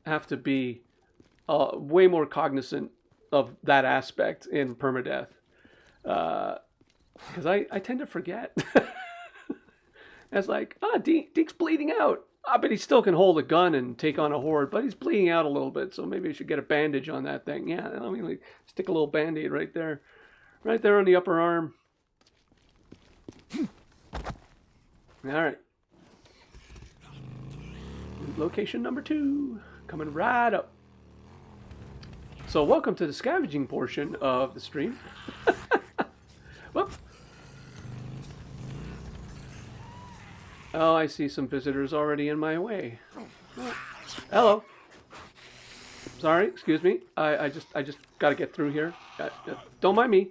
A: have to be way more cognizant of that aspect in permadeath. Because I tend to forget. It's like, Deek's bleeding out. But he still can hold a gun and take on a horde, but he's bleeding out a little bit, so maybe I should get a bandage on that thing. Yeah, I mean, like, stick a little band-aid right there on the upper arm. Alright. Location number 2, coming right up. So welcome to the scavenging portion of the stream. Whoop. Oh, I see some visitors already in my way. Oh, hello. Sorry, excuse me. I just got to get through here. Don't mind me.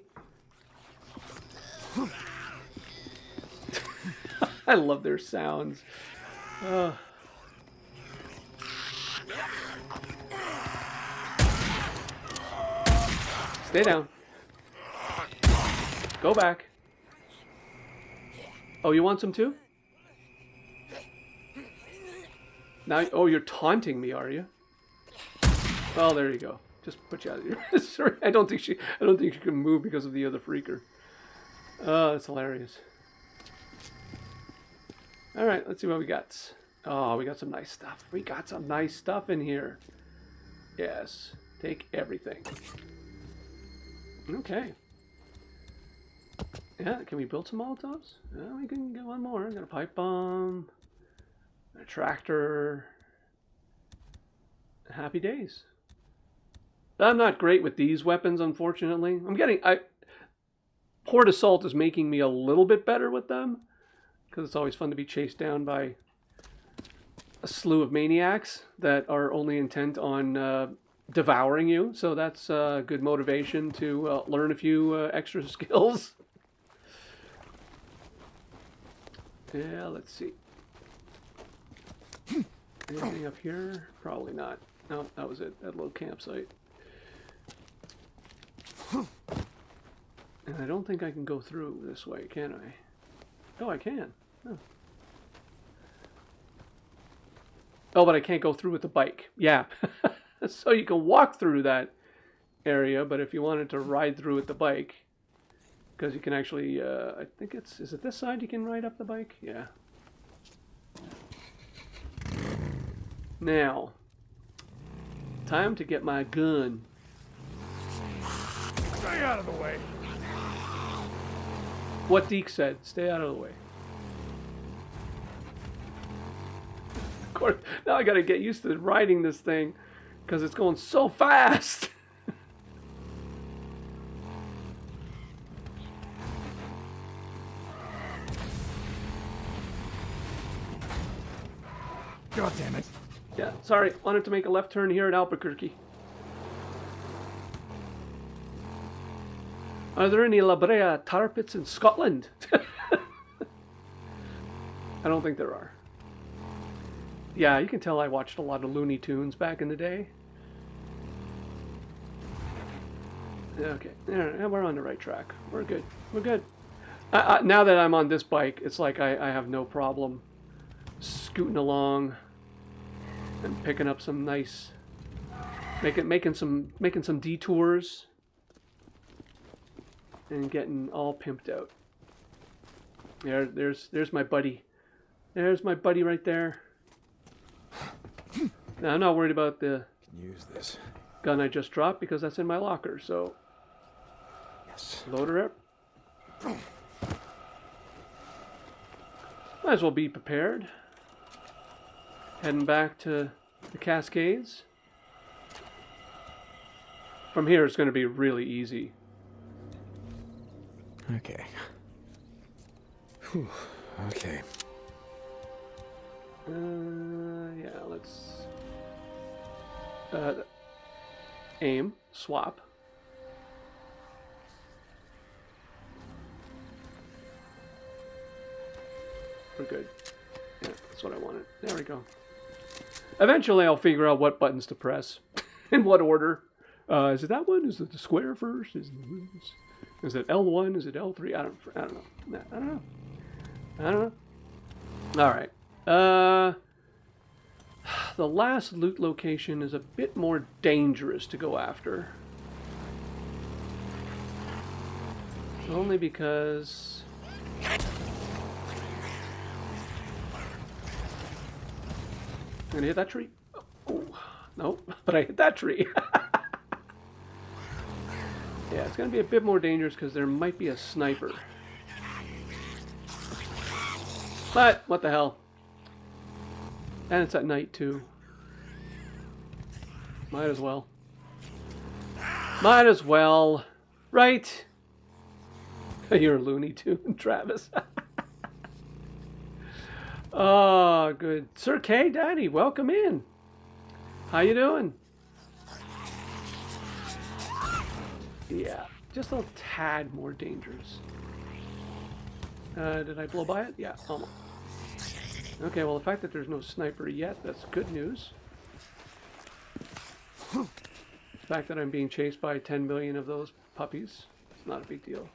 A: I love their sounds. Stay down. Go back. Oh, you want some too? Now, oh, you're taunting me, are you? Oh, there you go. Just put you out of here. Sorry, I don't think she can move because of the other freaker. Oh, that's hilarious. All right, let's see what we got. Oh, we got some nice stuff. We got some nice stuff in here. Yes, take everything. Okay. Yeah, can we build some Molotovs? We can get one more. Got a pipe bomb. A tractor. Happy days. I'm not great with these weapons, unfortunately. Horde Assault is making me a little bit better with them, because it's always fun to be chased down by a slew of maniacs that are only intent on devouring you. So that's good motivation to learn a few extra skills. Yeah, let's see. Anything up here? Probably not. No, that was it. That little campsite. And I don't think I can go through this way, can I? Oh, I can. Oh, but I can't go through with the bike. Yeah. So you can walk through that area, but if you wanted to ride through with the bike, because you can actually, I think is it this side you can ride up the bike? Yeah. Now, time to get my gun.
C: Stay out of the way.
A: What Deek said, stay out of the way. Of course, now I gotta get used to riding this thing, because it's going so fast.
C: God damn it.
A: Yeah, sorry, wanted to make a left turn here at Albuquerque. Are there any La Brea tar pits in Scotland? I don't think there are. Yeah, you can tell I watched a lot of Looney Tunes back in the day. Okay, we're on the right track. We're good. We're good. Now that I'm on this bike, it's like I have no problem scooting along and picking up some nice, making some detours and getting all pimped out. There's my buddy. There's my buddy right there. Now I'm not worried about the
B: Use this.
A: gun I just dropped because that's in my locker. So
B: Yes.
A: load her up. Might as well be prepared. Heading back to the Cascades. From here, it's going to be really easy.
B: Okay. Whew. Okay.
A: Yeah, let's aim, swap. We're good. Yeah, that's what I wanted. There we go. Eventually, I'll figure out what buttons to press, in what order. Is it that one? Is it the square first? Is it L1? Is it L3? I don't know. I don't know. All right. The last loot location is a bit more dangerous to go after. Only because I'm gonna hit that tree. Oh, no, but I hit that tree. Yeah, it's gonna be a bit more dangerous because there might be a sniper. But what the hell? And it's at night too. Might as well. Might as well. Right? You're a Looney Tune, Travis. Oh, good. Sir K, Daddy, welcome in. How you doing? Yeah, just a tad more dangerous. Did I blow by it? Yeah, almost. Okay, well, the fact that there's no sniper yet, that's good news. The fact that I'm being chased by 10 million of those puppies, it's not a big deal.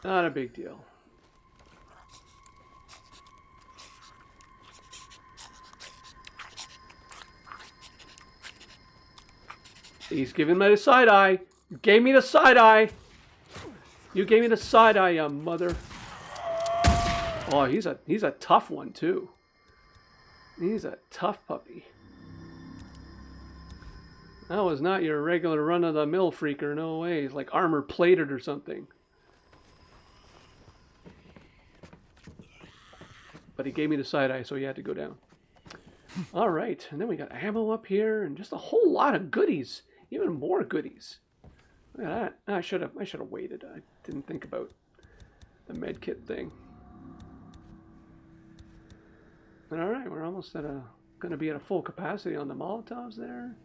A: Not a big deal. He's giving me the side eye. You gave me the side eye. You gave me the side eye, you mother. Oh, he's a tough one too. He's a tough puppy. That was not your regular run-of-the-mill freaker, no way. He's like armor-plated or something. But he gave me the side eye, so he had to go down. All right, and then we got ammo up here and just a whole lot of goodies. Even more goodies. Look at that. I should have waited. I didn't think about the med kit thing. But all right, we're almost going to be at a full capacity on the Molotovs there.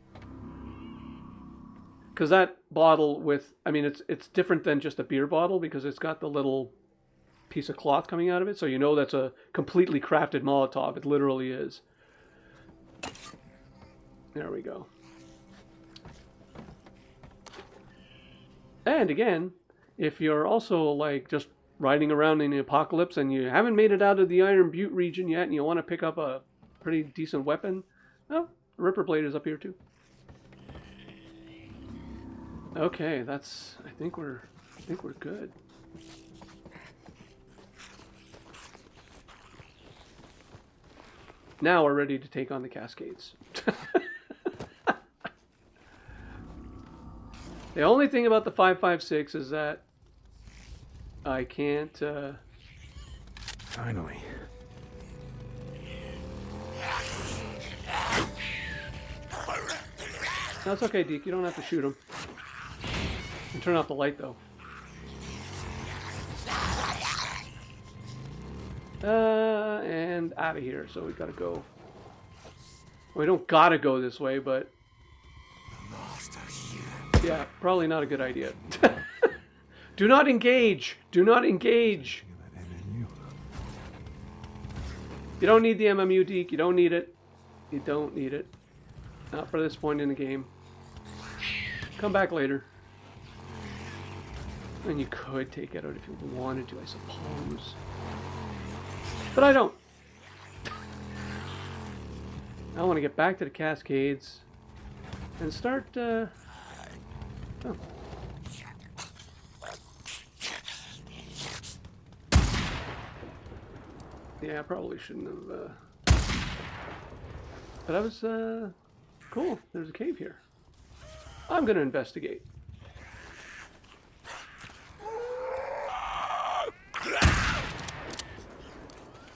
A: Because that bottle with, I mean, it's different than just a beer bottle because it's got the little piece of cloth coming out of it, so you know that's a completely crafted Molotov. It literally is. There we go. And again, if you're also like just riding around in the apocalypse and you haven't made it out of the Iron Butte region yet and you want to pick up a pretty decent weapon, well, the Ripper Blade is up here too. Okay, that's. I think we're good. Now we're ready to take on the Cascades. The only thing about the 5.56 is that I can't.
B: Finally.
A: No, it's okay, Deek. You don't have to shoot him. And turn off the light, though. And out of here. So we gotta go. Well, we don't gotta go this way, but yeah, probably not a good idea. Do not engage. Do not engage. You don't need the MMU, Deek. You don't need it. You don't need it. Not for this point in the game. Come back later. And you could take it out if you wanted to, I suppose. But I don't. I want to get back to the Cascades and start. Oh. Yeah, I probably shouldn't have. But I was cool. There's a cave here. I'm gonna investigate.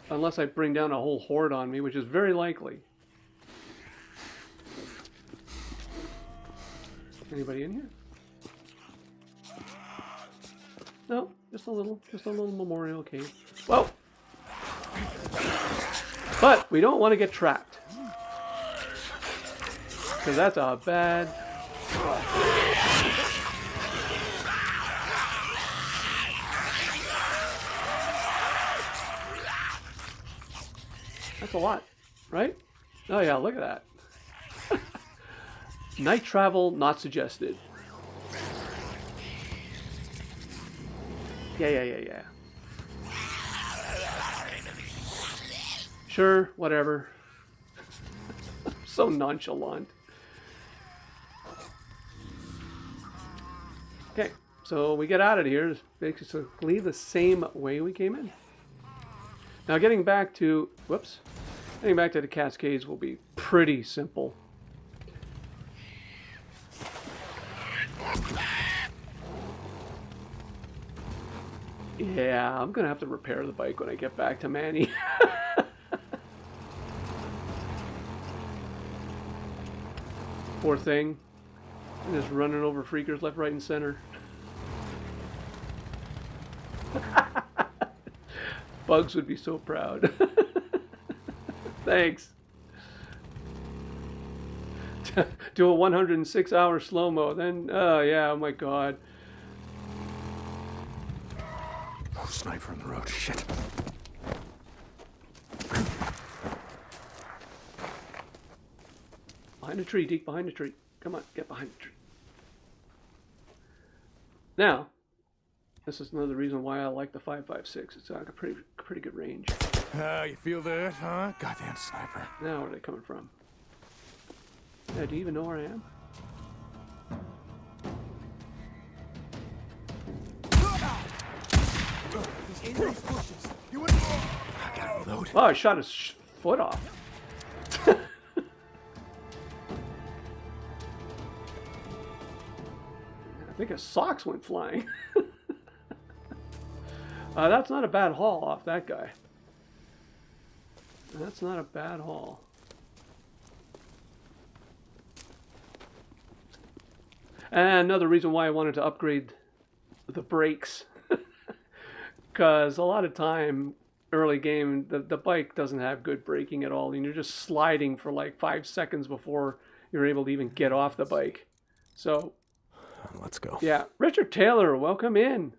A: Unless I bring down a whole horde on me, which is very likely. Anybody in here? No, just a little memorial cave. Whoa! But we don't want to get trapped. Because that's a bad... That's a lot, right? Oh yeah, look at that. Night travel not suggested. Yeah. Sure, whatever. So nonchalant. Okay, so we get out of here. It's basically the same way we came in. Now getting back to the Cascades will be pretty simple. Yeah, I'm gonna have to repair the bike when I get back to Manny. Poor thing. I'm just running over freakers left, right, and center. Bugs would be so proud. Thanks. Do a 106-hour slow-mo, then, oh yeah, oh my god.
B: Oh, sniper on the road, shit.
A: Behind a tree, Deek, behind a tree. Come on, get behind the tree. Now, this is another reason why I like the 5.56. It's got a pretty good range.
G: You feel that, huh?
B: Goddamn sniper.
A: Now, where are they coming from? Yeah, do you even know where I am?
B: I gotta reload.
A: Oh, I shot his foot off. I think his socks went flying. That's not a bad haul off that guy. That's not a bad haul. And another reason why I wanted to upgrade the brakes. Because a lot of time, early game, the bike doesn't have good braking at all. And you're just sliding for like 5 seconds before you're able to even get off the bike. So...
B: Let's go.
A: Yeah, Richard Taylor, welcome in.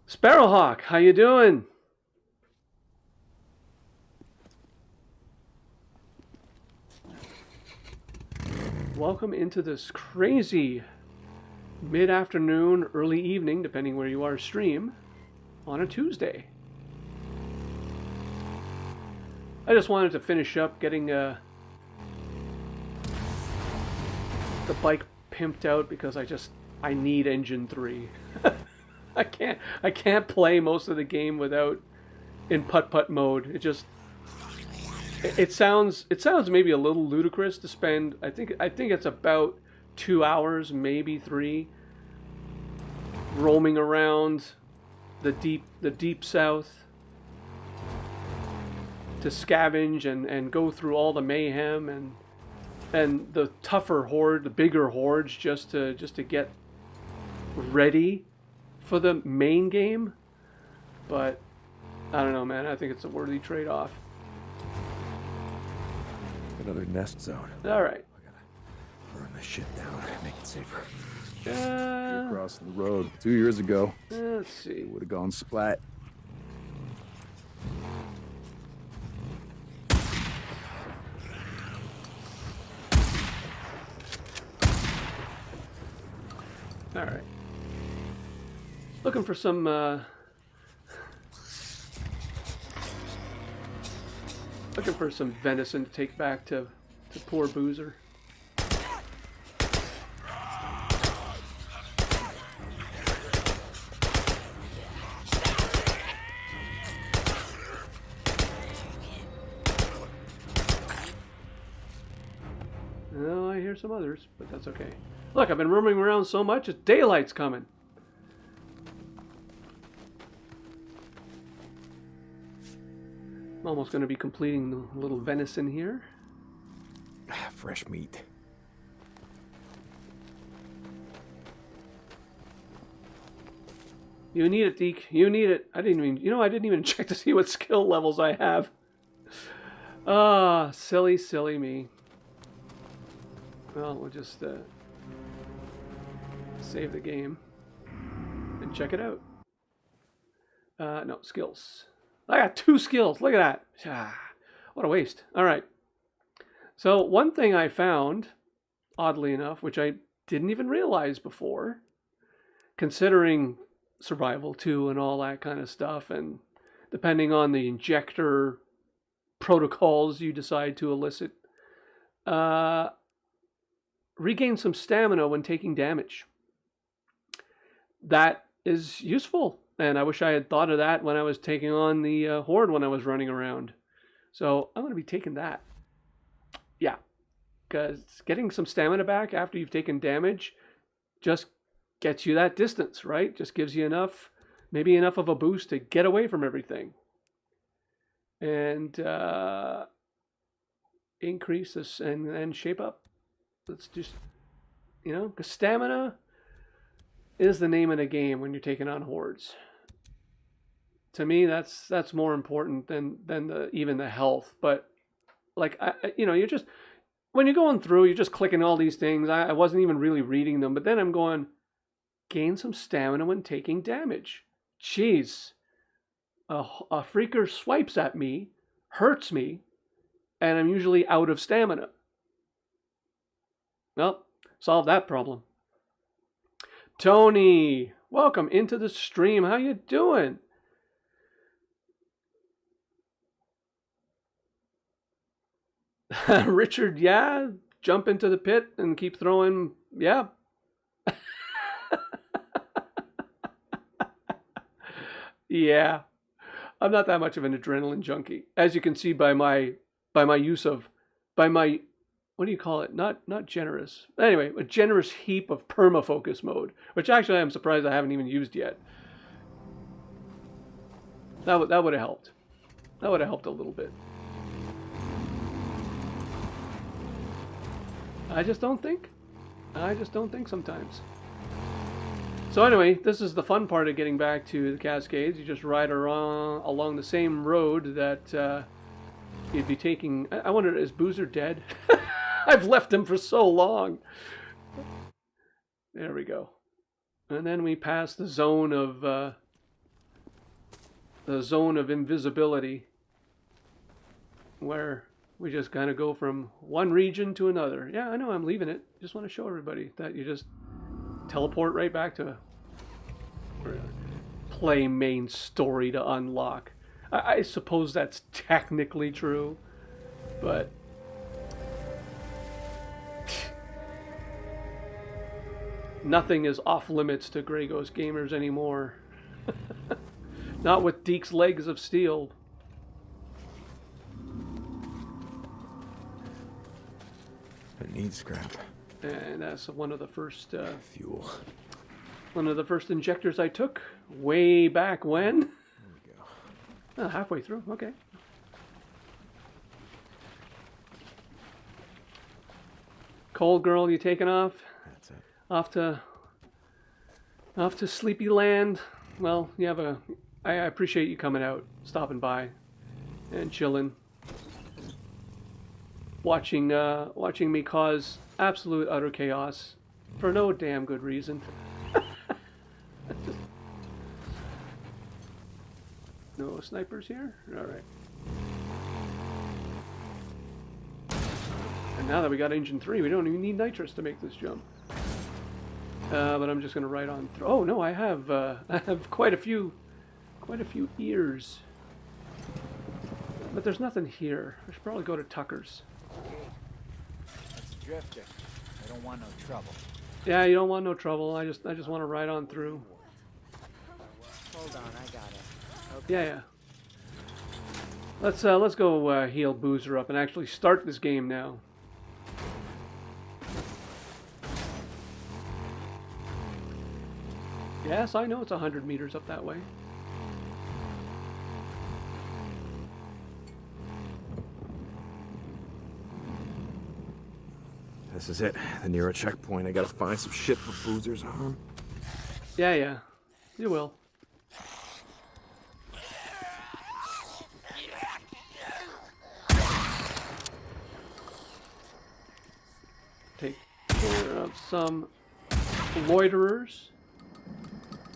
A: Sparrowhawk, how you doing? Welcome into this crazy mid-afternoon, early evening, depending where you are, stream on a Tuesday. I just wanted to finish up getting the bike Pimped-out because I need Engine 3. I can't play most of the game without in putt-putt mode. It sounds maybe a little ludicrous to spend. I think it's about 2 hours, maybe 3, roaming around the deep south to scavenge and go through all the mayhem and the tougher horde, the bigger hordes, just to get ready for the main game. But I don't know, man. I think it's a worthy trade-off.
B: Another nest zone.
A: All right.
B: I gotta burn this shit down, make it safer.
G: You're crossing the road 2 years ago.
A: Let's see.
G: It would have gone splat.
A: All right. Looking for some venison to take back to poor Boozer. Oh, I hear some others, but that's okay. Look, I've been roaming around so much, it's daylight's coming. I'm almost going to be completing the little venison here.
B: Fresh meat.
A: You need it, Deek. You need it. I didn't even check to see what skill levels I have. Ah, silly me. Well, we'll just save the game and check it out. No, skills. I got 2 skills. Look at that. What a waste. All right. So one thing I found, oddly enough, which I didn't even realize before, considering survival 2 and all that kind of stuff, and depending on the injector protocols you decide to elicit, regain some stamina when taking damage. That is useful, and I wish I had thought of that when I was taking on the horde when I was running around. So I'm going to be taking that. Yeah, because getting some stamina back after you've taken damage just gets you that distance, right? Just gives you enough, maybe enough of a boost to get away from everything. And increase this and shape up. Let's just, because stamina is the name of the game when you're taking on hordes. To me, that's more important than even the health. But like you're just, when you're going through, you're just clicking all these things. I wasn't even really reading them, but then I'm going, gain some stamina when taking damage. Jeez, a freaker swipes at me, hurts me, and I'm usually out of stamina. Well, solve that problem. Tony, welcome into the stream. How you doing? Richard, yeah, jump into the pit and keep throwing, yeah. Yeah, I'm not that much of an adrenaline junkie, as you can see by my what do you call it? Not generous. Anyway, a generous heap of permafocus mode, which actually I'm surprised I haven't even used yet. That would have helped. That would have helped a little bit. I just don't think sometimes. So anyway, this is the fun part of getting back to the Cascades. You just ride along the same road that you'd be taking. I wonder, is Boozer dead? I've left him for so long. There we go. And then we pass the zone of invisibility, where we just kind of go from one region to another. Yeah, I know, I'm leaving it. Just want to show everybody that you just teleport right back to play main story to unlock. I suppose that's technically true, but Nothing is off limits to GreyGhost Gamerz anymore. Not with Deek's legs of steel.
B: I need scrap.
A: And that's one of the first
B: Fuel.
A: one of the first injectors I took way back when.
B: There we go.
A: Oh, halfway through. Okay. Cold girl, you taking off?
B: That's it.
A: Off to Sleepy Land. Well, you have a. I appreciate you coming out, stopping by, and chilling, watching me cause absolute utter chaos for no damn good reason. No snipers here? All right. And now that we got engine 3, we don't even need nitrous to make this jump. But I'm just gonna ride on through. Oh no, I have quite a few ears. But there's nothing here. I should probably go to Tucker's.
E: That's a drifter. I don't want no trouble.
A: Yeah, you don't want no trouble. I just want to ride on through.
E: Hold on, I got it.
A: Yeah. Let's go heal Boozer up and actually start this game now. Yes, I know it's 100 meters up that way.
B: This is it. The NERO checkpoint. I gotta find some shit for Boozer's arm.
A: Yeah. You will. Take care of some loiterers.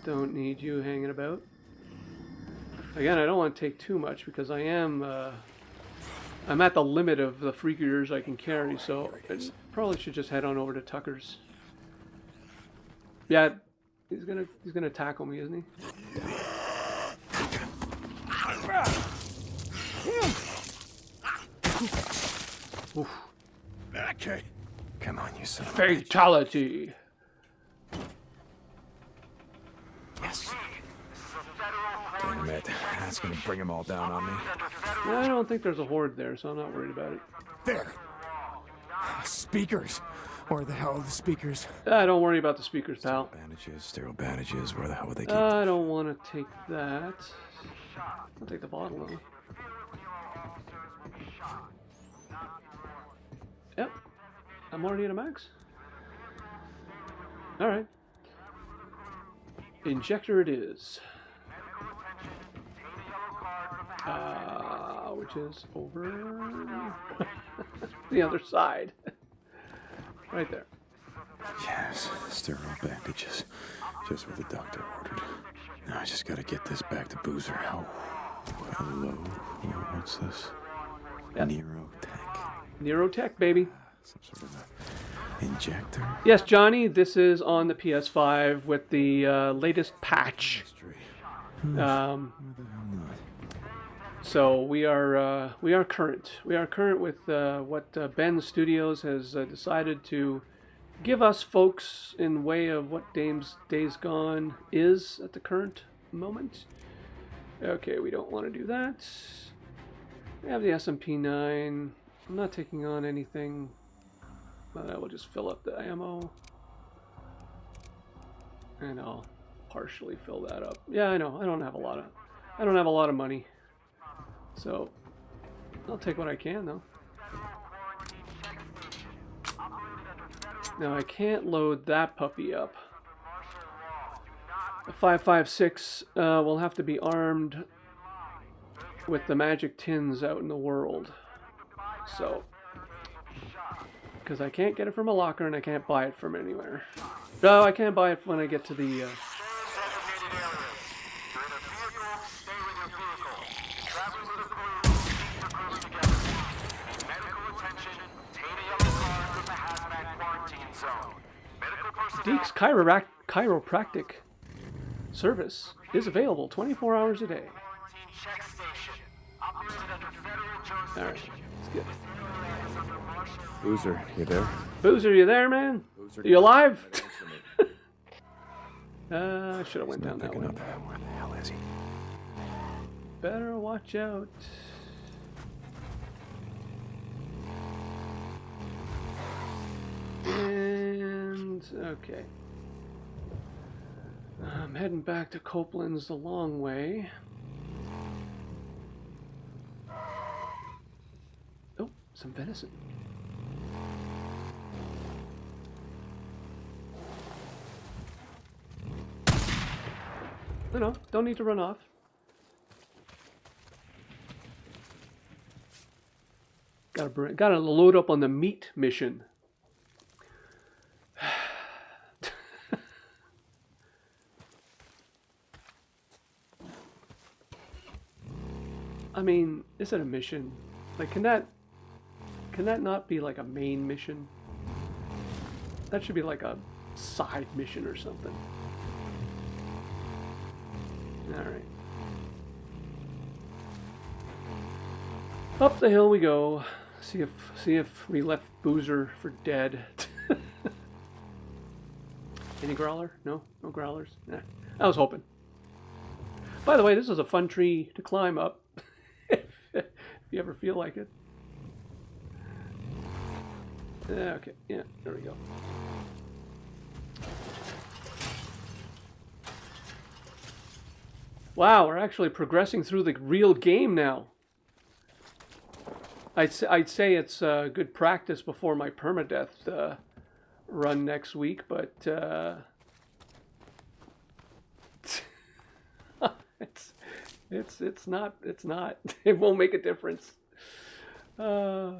A: Don't need you hanging about. Again, I don't want to take too much because I'm at the limit of the freakers I can carry, so I probably should just head on over to Tucker's. Yeah, he's gonna tackle me, isn't he? Oof.
B: Okay. Come on, you son of a
A: Fatality.
B: Yes. Damn it. That's gonna bring them all down on me.
A: I don't think there's a horde there, so I'm not worried about it.
C: There. Speakers. Where the hell are the speakers?
A: Don't worry about the speakers, pal.
B: Bandages, sterile bandages. Where the hell would they keep
A: I don't want to take that. I'll take the bottle though. Yep. I'm already at a max. Alright. Injector it is. Which is over the other side. Right there.
B: Yes, sterile bandages. Just what the doctor ordered. Now I just gotta get this back to Boozer. Oh, hello. What's this?
A: Yep.
B: NERO Tech.
A: NERO Tech, baby.
B: Some sort of a injector.
A: Yes, Johnny, this is on the PS5 with the latest patch.
B: Mystery.
A: Um,
B: Where the hell not?
A: So we are current. We are current with what Ben Studios has decided to give us folks in way of what Days Gone is at the current moment. Okay, we don't want to do that. We have the SMP-9. I'm not taking on anything, but I will just fill up the ammo, and I'll partially fill that up. Yeah, I know. I don't have a lot of money. So, I'll take what I can, though. Now, I can't load that puppy up. The 5.56 will have to be armed with the magic tins out in the world. So, because I can't get it from a locker and I can't buy it from anywhere. No, I can't buy it when I get to the... Deek's chiropractic service is available 24 hours a day. Alright, let's get it.
B: Boozer, you there?
A: Boozer, you there, man?
B: Boozer,
A: You alive? I should have went down that way.
B: Up. Where the hell is he?
A: Better watch out. And okay. I'm heading back to Copeland's the long way. Oh, some venison. No, don't need to run off. Gotta load up on the meat mission. I mean, is it a mission? Like, can that not be like a main mission? That should be like a side mission or something. All right. Up the hill we go. See if we left Boozer for dead. Any growler? No growlers. Nah. I was hoping. By the way, this is a fun tree to climb up. If you ever feel like it. Okay, yeah, there we go. Wow, we're actually progressing through the real game now. I'd say it's good practice before my permadeath run next week, but it's not. It won't make a difference. Oh,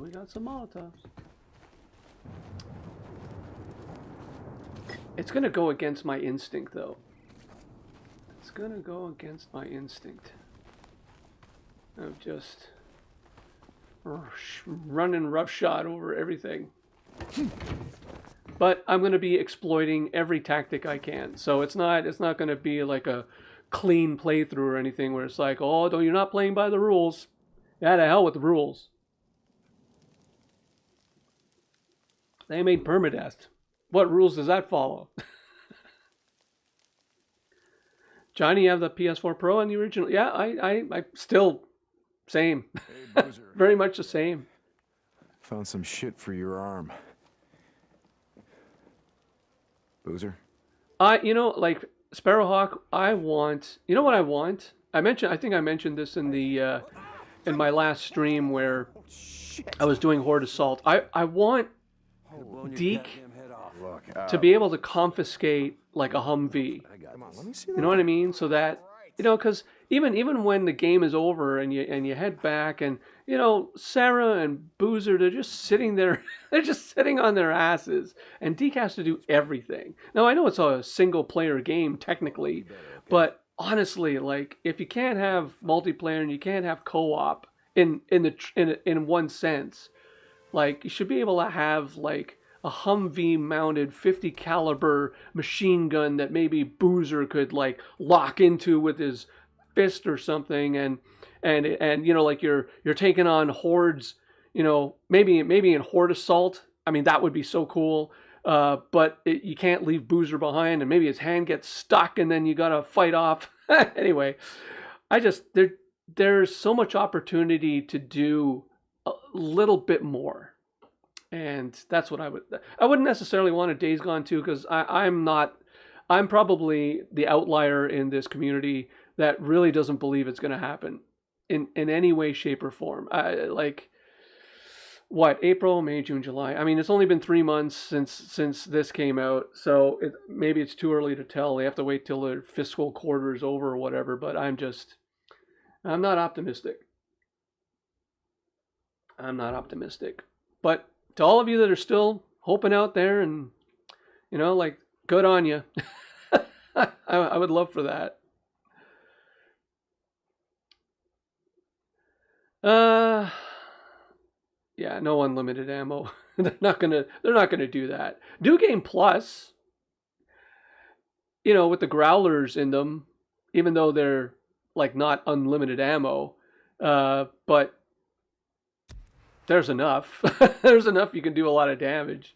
A: we got some Molotovs. It's gonna go against my instinct, though. It's gonna go against my instinct of just running roughshod over everything. But I'm gonna be exploiting every tactic I can. So it's not gonna be like a clean playthrough or anything where it's like, oh, you're not playing by the rules. Yeah, to hell with the rules. They made permadeath. What rules does that follow? Johnny, you have the PS4 Pro and the original? Yeah, I still same.
C: Hey, Boozer.
A: Very much the same.
C: Found some shit for your arm. Boozer?
A: Like Sparrowhawk, I want. You know what I want? I think I mentioned this in the in my last stream where I was doing Horde Assault. I want Deek to be able to confiscate like a Humvee.
C: Come on, let me see that.
A: You know what I mean? So that, because even when the game is over and you head back and, Sarah and Boozer, they're just sitting there, they're just sitting on their asses. And Deek has to do everything. Now, I know it's a single player game technically, but honestly, like, if you can't have multiplayer and you can't have co-op in one sense, like, you should be able to have, like, a Humvee mounted 50 caliber machine gun that maybe Boozer could like lock into with his fist or something, and like you're taking on hordes, maybe in Horde Assault. I mean, that would be so cool. But you can't leave Boozer behind, and maybe his hand gets stuck, and then you gotta fight off. Anyway, there's so much opportunity to do a little bit more. And that's what I wouldn't necessarily want a Days Gone 2, because I'm probably the outlier in this community that really doesn't believe it's going to happen in any way, shape, or form. April, May, June, July. I mean, it's only been 3 months since this came out, so maybe it's too early to tell. They have to wait till their fiscal quarter is over or whatever, but I'm not optimistic. I'm not optimistic. But to all of you that are still hoping out there, and like, good on you. I would love for that. Yeah, no unlimited ammo. They're not gonna do that. New Game Plus, with the growlers in them, even though they're like not unlimited ammo, but there's enough. There's enough you can do a lot of damage.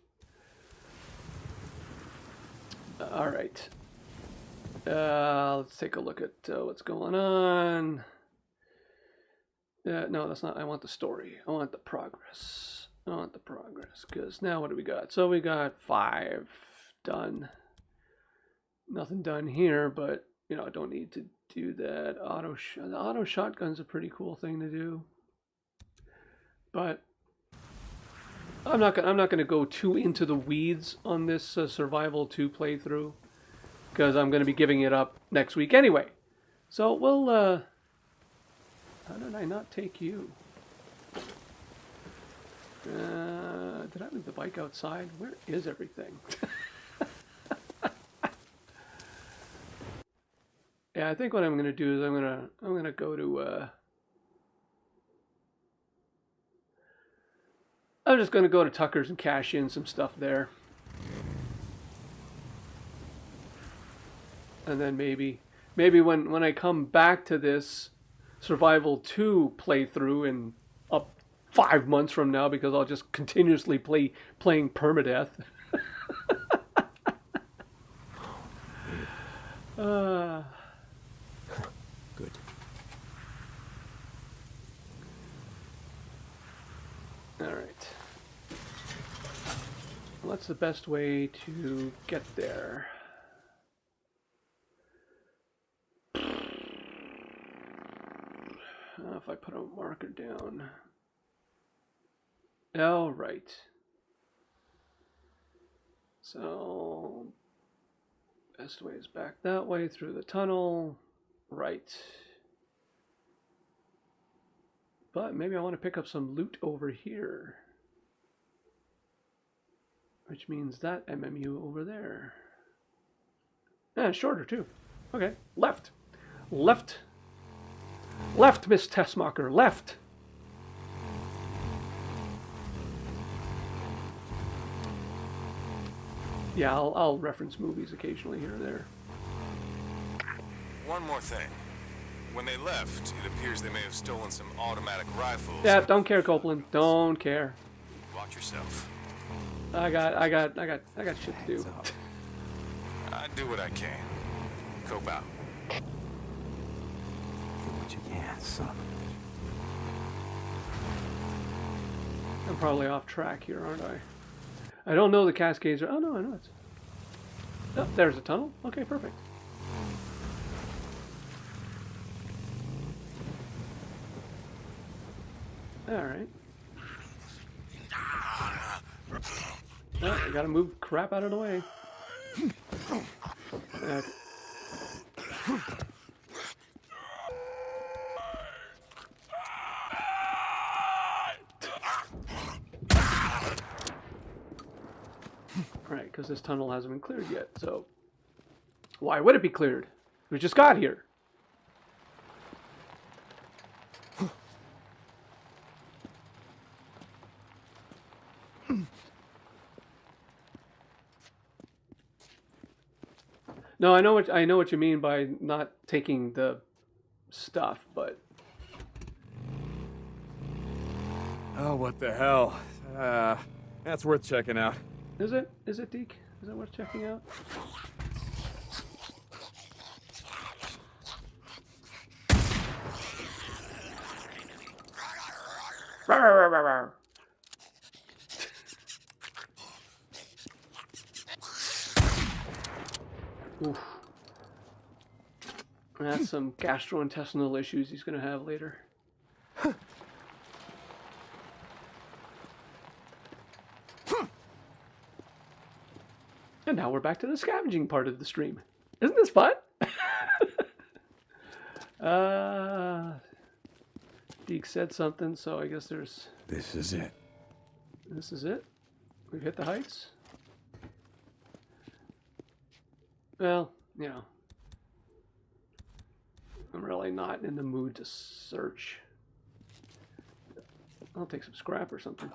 A: All right. Let's take a look at what's going on. No, that's not. I want the story. I want the progress. I want the progress. Because now what do we got? So we got 5 done. Nothing done here, but you know, I don't need to do that. The auto shotgun's a pretty cool thing to do. But I'm not gonna go too into the weeds on this Survival 2 playthrough, because I'm gonna be giving it up next week anyway. So we'll. How did I not take you? Did I leave the bike outside? Where is everything? Yeah, I think what I'm gonna do is I'm gonna go to. I'm just gonna go to Tucker's and cash in some stuff there, and then maybe when I come back to this Survival 2 playthrough in up 5 months from now, because I'll just continuously playing permadeath.
C: Good.
A: All right. What's the best way to get there? If I put a marker down. All right. So, best way is back that way through the tunnel. Right. But maybe I want to pick up some loot over here. Which means that MMU over there. And shorter too. Okay, left. Left. Left, Miss Tessmacher, left. Yeah, I'll reference movies occasionally here or there.
H: One more thing. When they left, it appears they may have stolen some automatic rifles.
A: Yeah, don't care, Copeland. Don't care.
H: Watch yourself.
A: I got shit to do.
H: I do what I can. Cope out.
C: What you can, son.
A: I'm probably off track here, aren't I? I don't know the Cascades are. Oh no, I know it. Oh, there's a tunnel. Okay, perfect. All right. Oh, I gotta move crap out of the way. Right, because this tunnel hasn't been cleared yet, so why would it be cleared? We just got here. No, I know what you mean by not taking the stuff, but
G: Oh, what the hell? That's worth checking out.
A: is it? Is it, Deek? Is it worth checking out? Oof. That's some gastrointestinal issues he's going to have later. And now we're back to the scavenging part of the stream. Isn't this fun? Deke said something, so I guess there's...
B: This is it.
A: This is it? We've hit the heights? Well, you know, I'm really not in the mood to search. I'll take some scrap or something.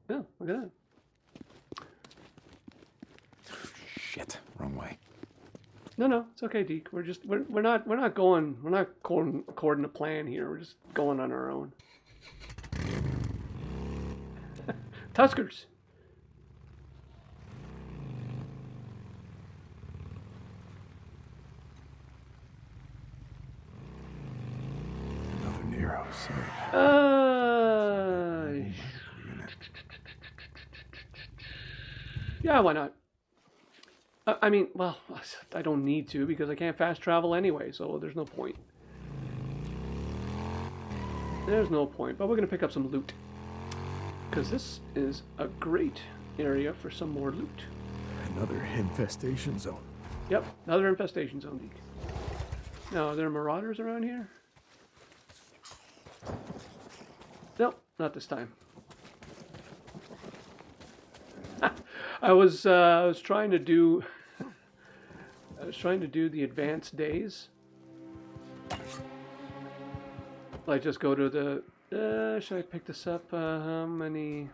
A: Yeah, look at that.
B: Shit, wrong way.
A: No, it's okay, Deke. We're not according to plan here. We're just going on our own. Tuskers.
B: Another NERO site.
A: Yeah, why not? I mean, well, I don't need to because I can't fast travel anyway, so there's no point. There's no point, but we're going to pick up some loot. Because this is a great area for some more loot.
G: Another infestation zone.
A: Yep, another infestation zone, Deke. Now, are there marauders around here? Nope, not this time. I was trying to do the advanced days. Like just go to the should I pick this up? How many?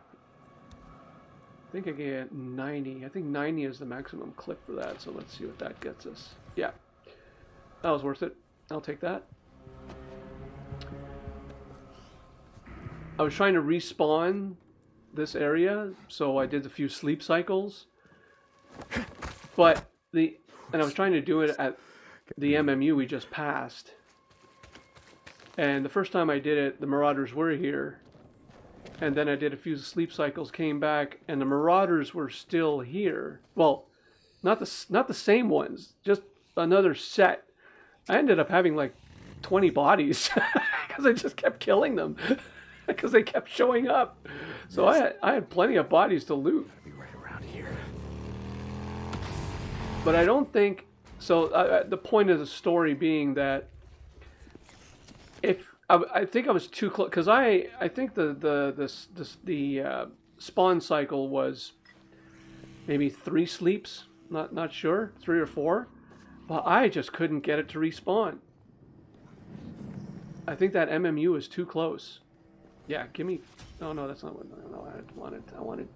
A: I think I get 90. I think 90 is the maximum clip for that. So let's see what that gets us. Yeah, that was worth it. I'll take that. I was trying to respawn this area, so I did a few sleep cycles. And I was trying to do it at the MMU we just passed. And the first time I did it, the Marauders were here. And then I did a few sleep cycles, came back, and the Marauders were still here. Well, not the same ones, just another set. I ended up having like 20 bodies because I just kept killing them because they kept showing up. So I had plenty of bodies to loot.
G: Be right around here.
A: But I don't think so. The point of the story being that if I think I was too close because I think the spawn cycle was maybe 3 sleeps, not sure, 3 or 4, but I just couldn't get it to respawn. I think that MMU is too close. Yeah, give me. Oh no, that's not what I wanted.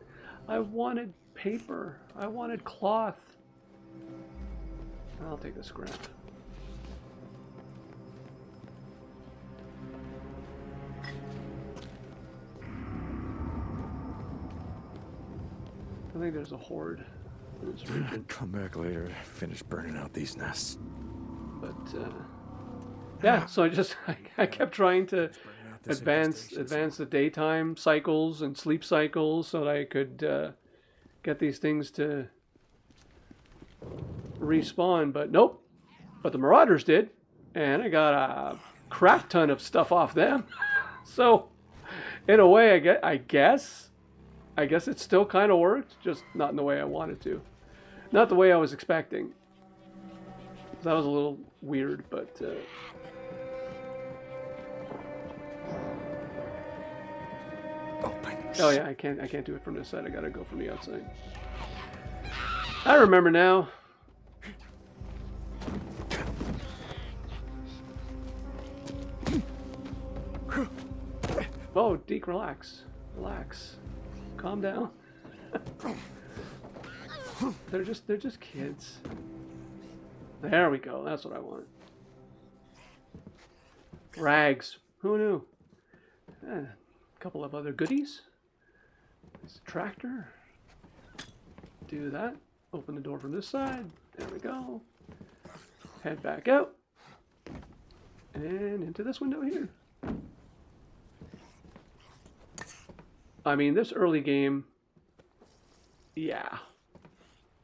A: I wanted paper. I wanted cloth. I'll take the scrap. I think there's a horde in this region.
G: Come back later. Finish burning out these nests.
A: But yeah, so I kept trying to advance the daytime cycles and sleep cycles so that I could get these things to respawn, but nope. But the Marauders did, and I got a crap ton of stuff off them. So in a way, I guess it still kind of worked, just not in the way I wanted to. Not the way I was expecting. That was a little weird, but oh yeah, I can't do it from this side. I gotta go from the outside. I remember now. Oh, Deke, relax. Calm down. They're just kids. There we go. That's what I want. Rags. Who knew? A couple of other goodies. There's a tractor. Do that. Open the door from this side. There we go. Head back out. And into this window here. I mean, this early game, yeah,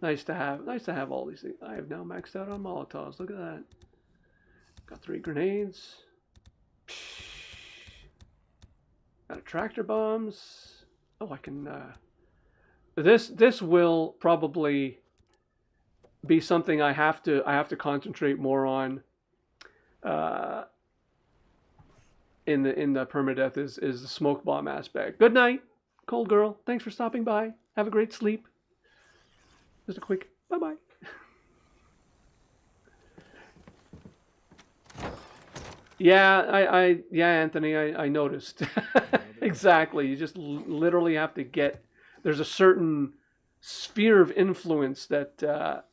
A: nice to have all these things. I have now maxed out on Molotovs. Look at that. Got 3 grenades. Got a tractor bombs. Oh, I can. This will probably be something I have to concentrate more on. In the permadeath is the smoke bomb aspect. Good night, cold girl. Thanks for stopping by. Have a great sleep. Just a quick bye-bye. Yeah, Anthony, I noticed. Exactly. You just literally have to get. There's a certain sphere of influence that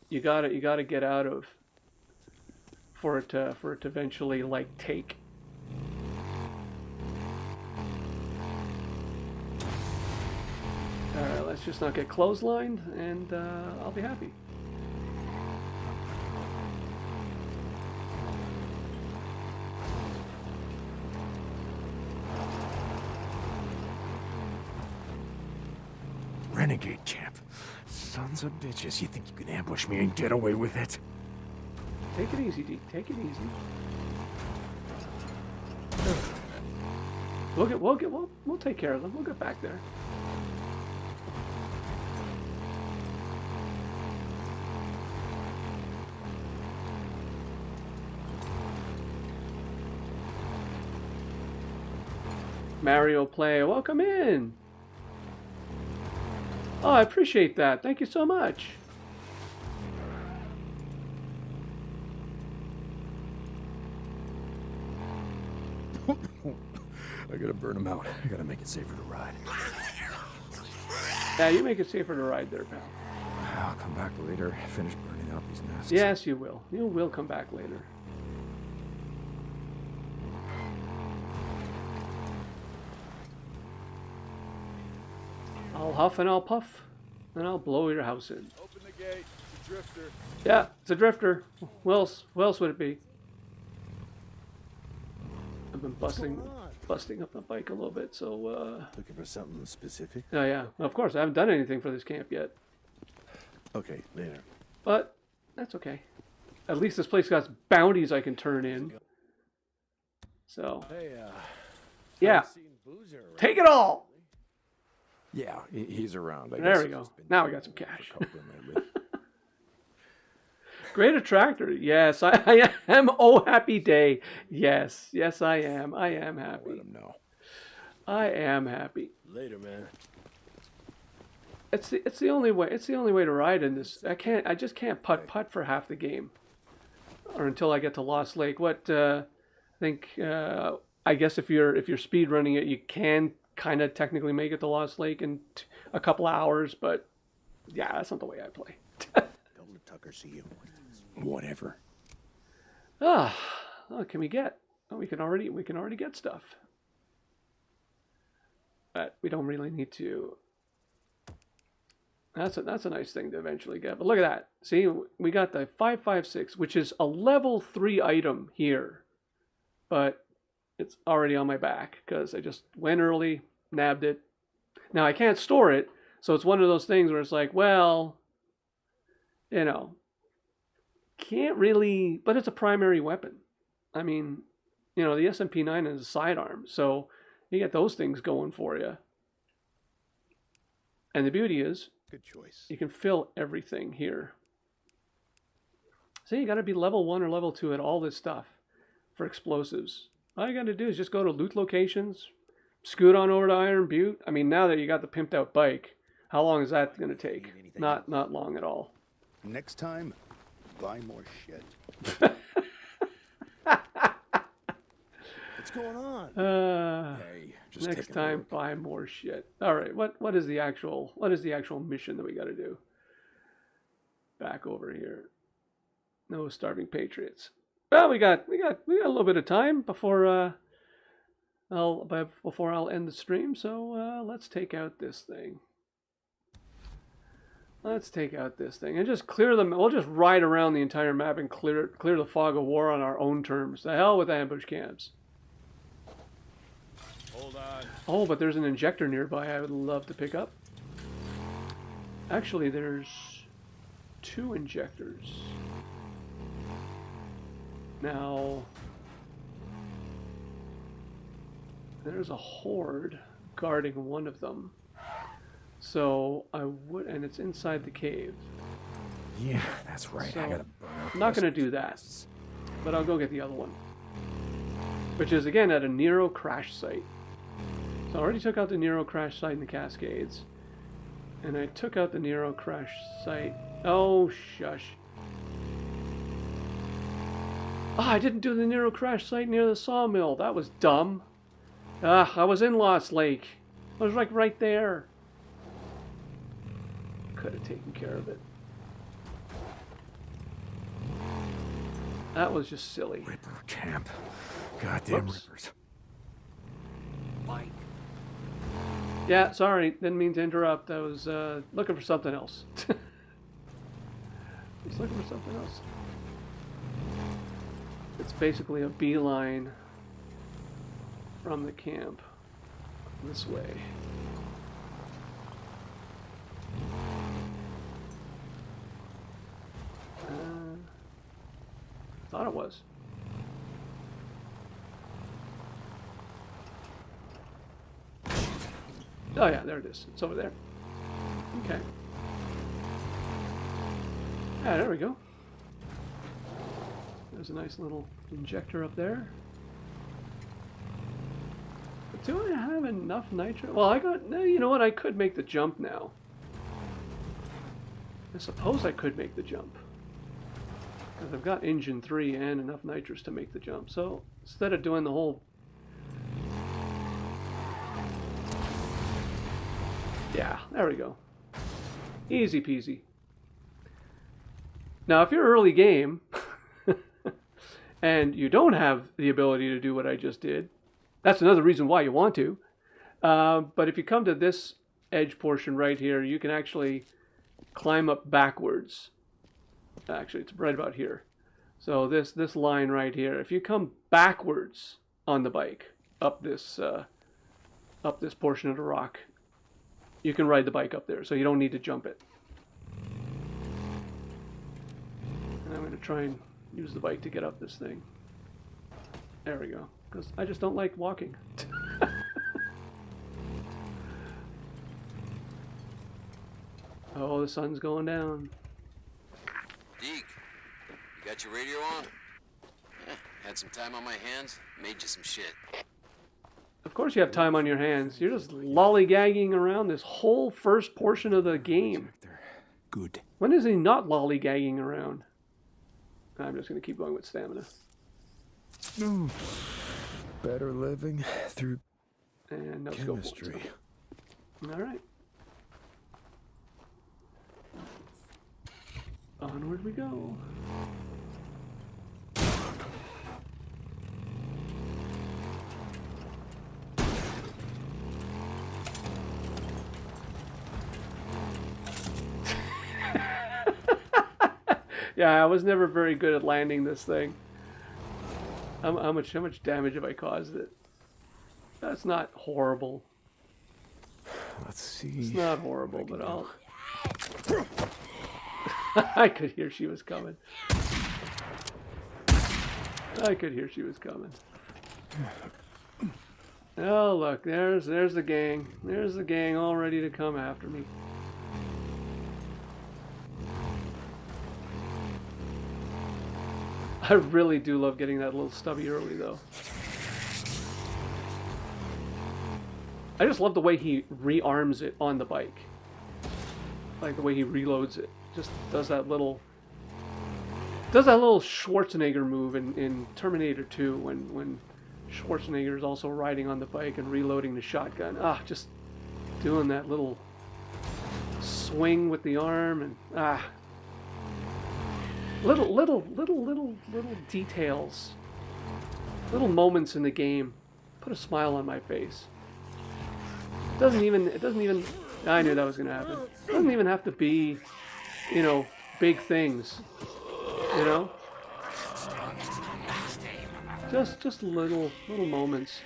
A: you gotta get out of for it to eventually like take. All right, let's just not get clotheslined, and I'll be happy.
C: Renegade champ. Sons of bitches, you think you can ambush me and get away with it?
A: Take it easy, Deke. Take it easy. We'll take care of them. We'll get back there. Mario Play, welcome in. Oh, I appreciate that. Thank you so much.
C: I gotta burn them out. I gotta make it safer to ride.
A: Yeah, you make it safer to ride there, pal.
C: I'll come back later. Finish burning out these nests.
A: Yes, you will. You will come back later. I'll huff and I'll puff, and I'll blow your house in.
G: Open the gate. It's a drifter.
A: Yeah, it's a drifter. Who else would it be? I've been busting up the bike a little bit, so
B: Looking for something specific?
A: oh yeah, of course I haven't done anything for this camp yet,
B: Okay, later.
A: but that's okay. At least this place got bounties I can turn in. So
G: Hey,
A: yeah,
G: seen Boozer around.
A: take it all.
C: Yeah, he's around. I
A: There
C: guess
A: we go.
C: he's been
A: Now we got some cash.
C: difficult lately.
A: Great attractor. Yes, I am. Oh, happy day. Yes, yes, I am. I am
C: Let
A: happy.
C: him know.
A: I am happy.
G: Later, man.
A: It's the only way. It's the only way to ride in this. I just can't putt for half the game, or until I get to Lost Lake. What I think. I guess if you're speed running it, you can kind of technically make it to Lost Lake in a couple hours. But yeah, that's not the way I play.
B: Don't let Tucker see you.
C: Whatever.
A: Oh, what can we get? Oh, we can already get stuff. But we don't really need to. That's a nice thing to eventually get. But look at that. See, we got the 556, which is a level 3 item here. But it's already on my back because I just went early, nabbed it. Now I can't store it, so it's one of those things where it's like, well, you know, can't really, but it's a primary weapon. I mean, you know, the SMP-9 is a sidearm, so you get those things going for you. And the beauty is,
B: Good choice.
A: you can fill everything here. So you got to be level 1 or level 2 at all this stuff for explosives. All you got to do is just go to loot locations, scoot on over to Iron Butte. I mean, now that you got the pimped out bike, how long is that going to take? Not long at all.
B: Next time, buy more shit.
G: What's going on?
C: Hey, just
A: Next
C: taking a
A: time,
C: look.
A: buy more shit. All right, what is the actual mission that we got to do? Back over here. No starving patriots. Well, we got a little bit of time before I'll end the stream. So let's take out this thing. Let's take out this thing and just clear them. We'll just ride around the entire map and clear the fog of war on our own terms. The hell with ambush camps.
G: Hold on.
A: Oh, but there's an injector nearby I would love to pick up. Actually, there's 2 injectors. Now, there's a horde guarding one of them. So I would, and it's inside the cave.
C: Yeah, that's right.
A: So,
C: I gotta burn out
A: I'm not
C: the
A: going to do that, but I'll go get the other one. Which is, again, at a NERO crash site. So I already took out the NERO crash site in the Cascades. And I took out the NERO crash site. Oh, shush. Oh, I didn't do the NERO crash site near the sawmill. That was dumb. I was in Lost Lake. I was like right there. Could have taken care of it. That was just silly.
G: Ripper camp. Goddamn
A: Whoops.
G: rippers.
C: Mike.
A: Yeah, sorry, didn't mean to interrupt. I was looking for something else. Just looking for something else. It's basically a beeline from the camp this way. Thought it was. Oh yeah, there it is. It's over there. Okay. Yeah, there we go. There's a nice little injector up there. But do I have enough nitro? Well, I got... No, you know what? I could make the jump now. I suppose I could make the jump. Because I've got engine 3 and enough nitrous to make the jump. So, instead of doing the whole... Yeah, there we go. Easy peasy. Now, if you're early game, and you don't have the ability to do what I just did, that's another reason why you want to. But if you come to this edge portion right here, you can actually climb up backwards. Actually, it's right about here. So this line right here, if you come backwards on the bike up this portion of the rock, you can ride the bike up there, so you don't need to jump it. And I'm going to try and use the bike to get up this thing. There we go. Because I just don't like walking. Oh, the sun's going down.
I: Deek, you got your radio on? Yeah, had some time on my hands, made you some shit.
A: Of course you have time on your hands. You're just lollygagging around this whole first portion of the game.
C: Good.
A: When is he not lollygagging around? I'm just going to keep going with stamina.
B: Better living through
A: And no scope
B: chemistry.
A: points. All right. Onward we go. Yeah, I was never very good at landing this thing. How much damage have I caused it? That's not horrible.
B: Let's see.
A: It's not horrible, but I'll... I could hear she was coming. I could hear she was coming. Oh, look, there's the gang. There's the gang all ready to come after me. I really do love getting that little stubby early, though. I just love the way he rearms it on the bike. Like the way he reloads it. Just does that little Schwarzenegger move in Terminator 2 when Schwarzenegger is also riding on the bike and reloading the shotgun. Ah, just doing that little swing with the arm and little details, little moments in the game put a smile on my face. It doesn't even I knew that was gonna happen. It doesn't even have to be, you know, big things, you know, just little moments.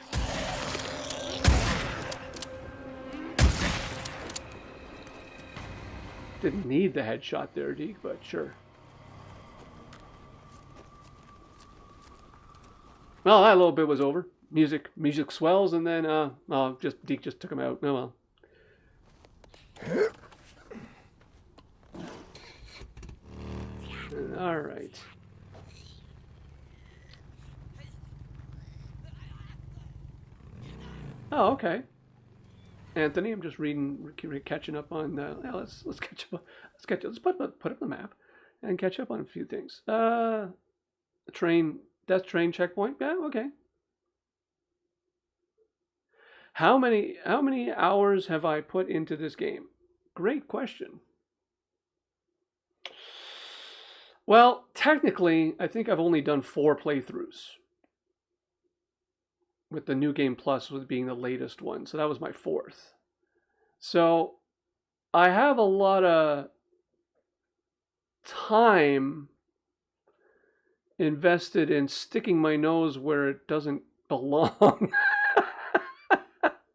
A: Didn't need the headshot there, Deek, but sure. Well, that little bit was over. Music swells, and then Deek just took him out. Oh well. All right. Oh, okay. Anthony, I'm just catching up on. Yeah, let's catch up. Let's put up the map and catch up on a few things. Death train checkpoint. Yeah, okay. How many hours have I put into this game? Great question. Well, technically, I think I've only done 4 playthroughs. With the New Game Plus being the latest one. So that was my 4th. So I have a lot of time invested in sticking my nose where it doesn't belong.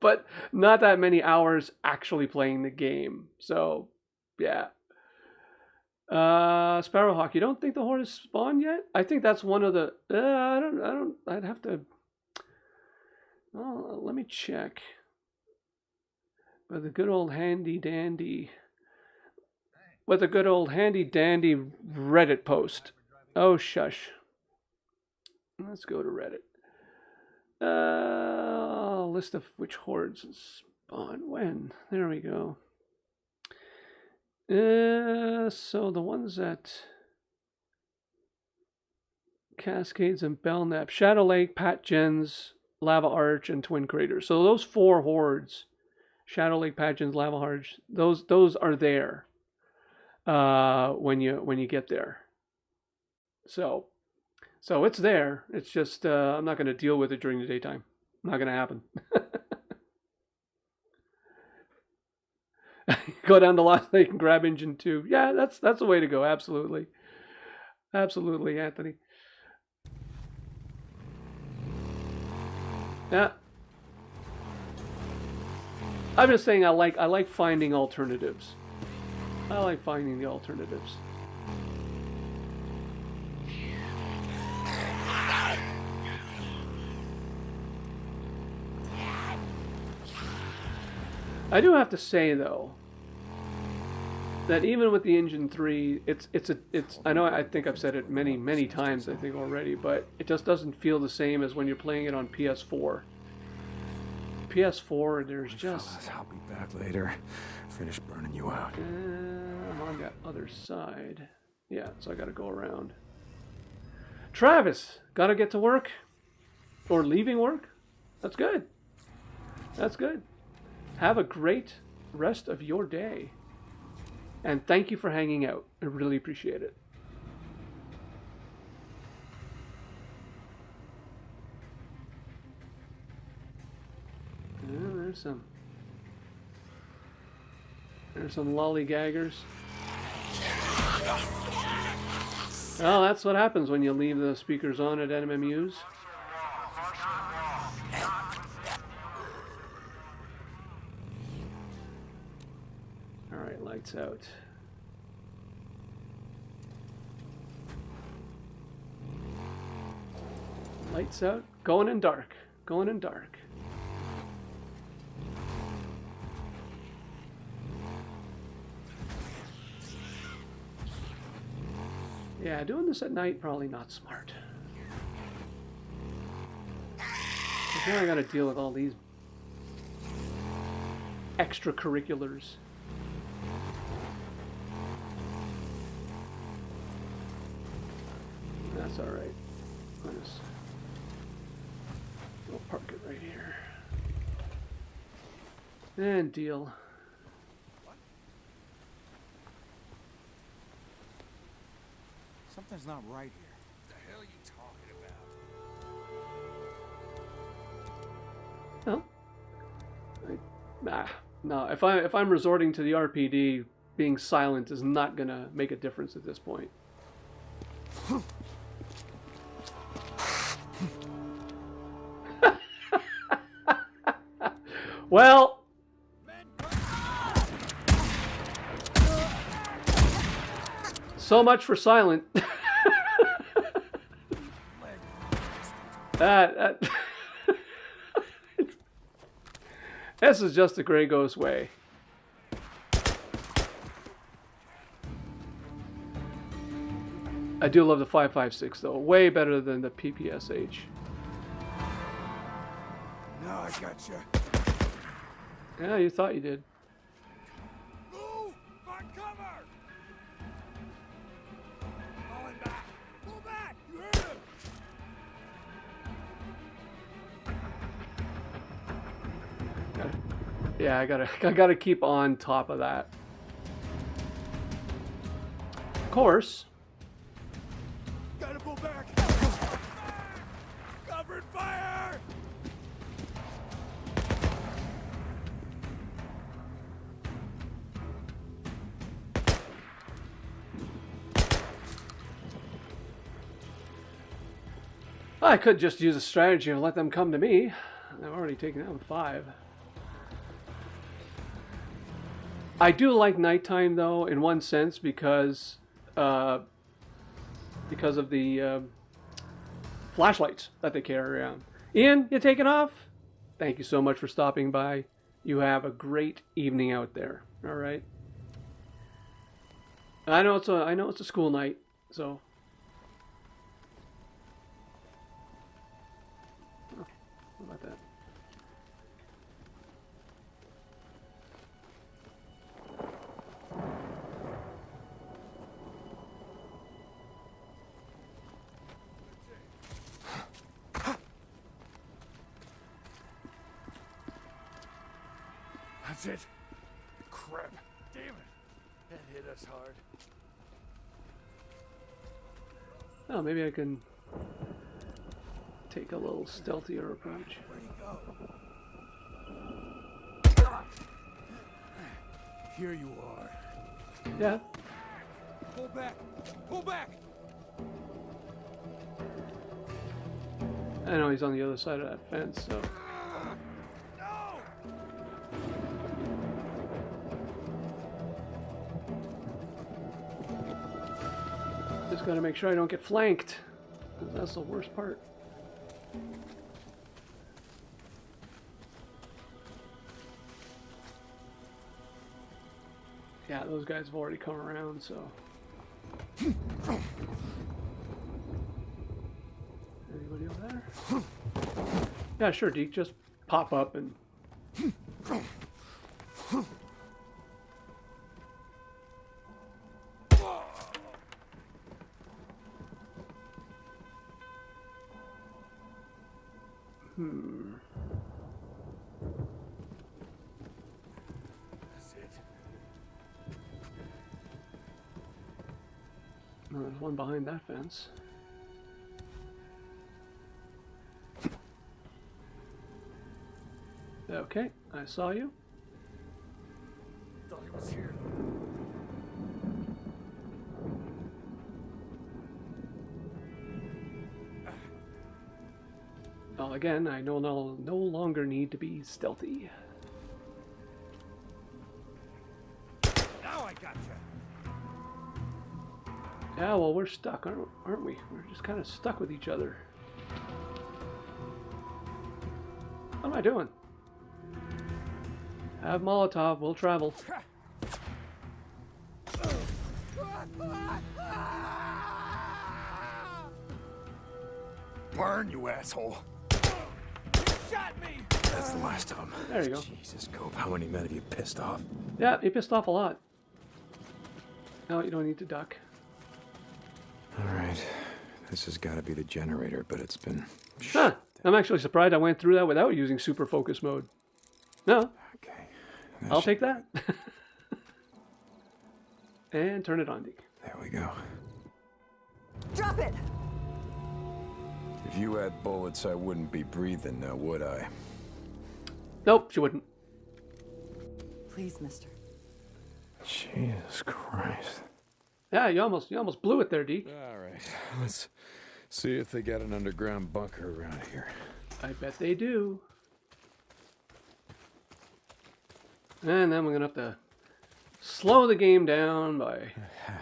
A: But not that many hours actually playing the game. So, yeah. Sparrowhawk, you don't think the horde has spawned yet? I think that's one of the... I'd have to... Oh, let me check. With a good old handy dandy... With a good old handy dandy Reddit post. Oh, shush. Let's go to Reddit. List of which hordes spawn when. There we go. So the ones at Cascades and Belknap, Shadow Lake, Pat Gens, Lava Arch, and Twin Craters. So those 4 hordes, Shadow Lake, Pat Gens, Lava Arch, those are there when you get there. So it's there. It's just I'm not going to deal with it during the daytime. Not going to happen. Go down to Lost Lake and grab Engine 2. Yeah, that's the way to go. Absolutely. Absolutely, Anthony. Yeah. I'm just saying I like finding alternatives. I like finding the alternatives. I do have to say though that even with the Engine 3, it's I know I think I've said it many times I think already, but it just doesn't feel the same as when you're playing it on PS4. PS4, there's just...
B: I'll be back later. Finish burning you out.
A: I'm on that other side. Yeah, so I gotta go around. Travis, gotta get to work? Or leaving work? That's good. That's good. Have a great rest of your day. And thank you for hanging out. I really appreciate it. There's some lollygaggers. Well, that's what happens when you leave the speakers on at NMMUs. Alright, lights out. Lights out. Going in dark. Going in dark. Yeah, doing this at night, probably not smart. Because now I gotta deal with all these extracurriculars. That's alright. We'll park it right here. And deal.
C: Something's not right here.
H: What the hell are you talking
A: No.
H: about?
A: No. If I'm resorting to the RPD, being silent is not gonna make a difference at this point. Well. So much for silent. This is just the GreyGhost way. I do love the 5.56 though, way better than the PPSH.
C: Now I got you.
A: Yeah, you thought you did.
C: Move! Find cover! Falling back! Pull back! You heard him!
A: Yeah, I gotta keep on top of that. Of course,
G: Pull back! Covered fire!
A: I could just use a strategy and let them come to me. I've already taken down 5. I do like nighttime though, in one sense, because of the flashlights that they carry around. Ian, you taking off? Thank you so much for stopping by. You have a great evening out there. All right. I know it's a school night, so. Oh, how about that?
G: That's it. Crap. Damn it. That hit us hard.
A: Oh, maybe I can take a little stealthier approach.
G: Where'd he go? Here you are.
A: Yeah.
G: Pull back. Pull back.
A: I know he's on the other side of that fence, so.
G: No!
A: Just gotta make sure I don't get flanked. That's the worst part. Yeah, those guys have already come around, so. Anybody over there? Yeah, sure, Deek. Just pop up and.
G: That's it.
A: Oh, there's one behind that fence. Okay, I saw you.
G: Thought he was here.
A: Well, again, I no longer need to be stealthy.
G: Now I gotcha.
A: Yeah, well, we're stuck, aren't we? We're just kind of stuck with each other. What am I doing? Have Molotov, we'll travel.
G: Burn, you asshole. Shot me.
B: That's the last of them.
A: There you go.
B: Jesus, Cope, how many men have you pissed off?
A: Yeah, he pissed off a lot. No, you don't need to duck.
B: All right. This has got to be the generator, but it's been...
A: Huh. I'm actually surprised I went through that without using super focus mode. No.
B: Okay.
A: I'll take that. And turn it on, Deke.
B: There we go.
D: Drop it!
B: If you had bullets, I wouldn't be breathing now, would I?
A: Nope, she wouldn't.
D: Please, mister.
B: Jesus Christ.
A: Yeah, you almost blew it there, Deke.
B: All right. Let's see if they got an underground bunker around here.
A: I bet they do. And then we're gonna have to slow the game down by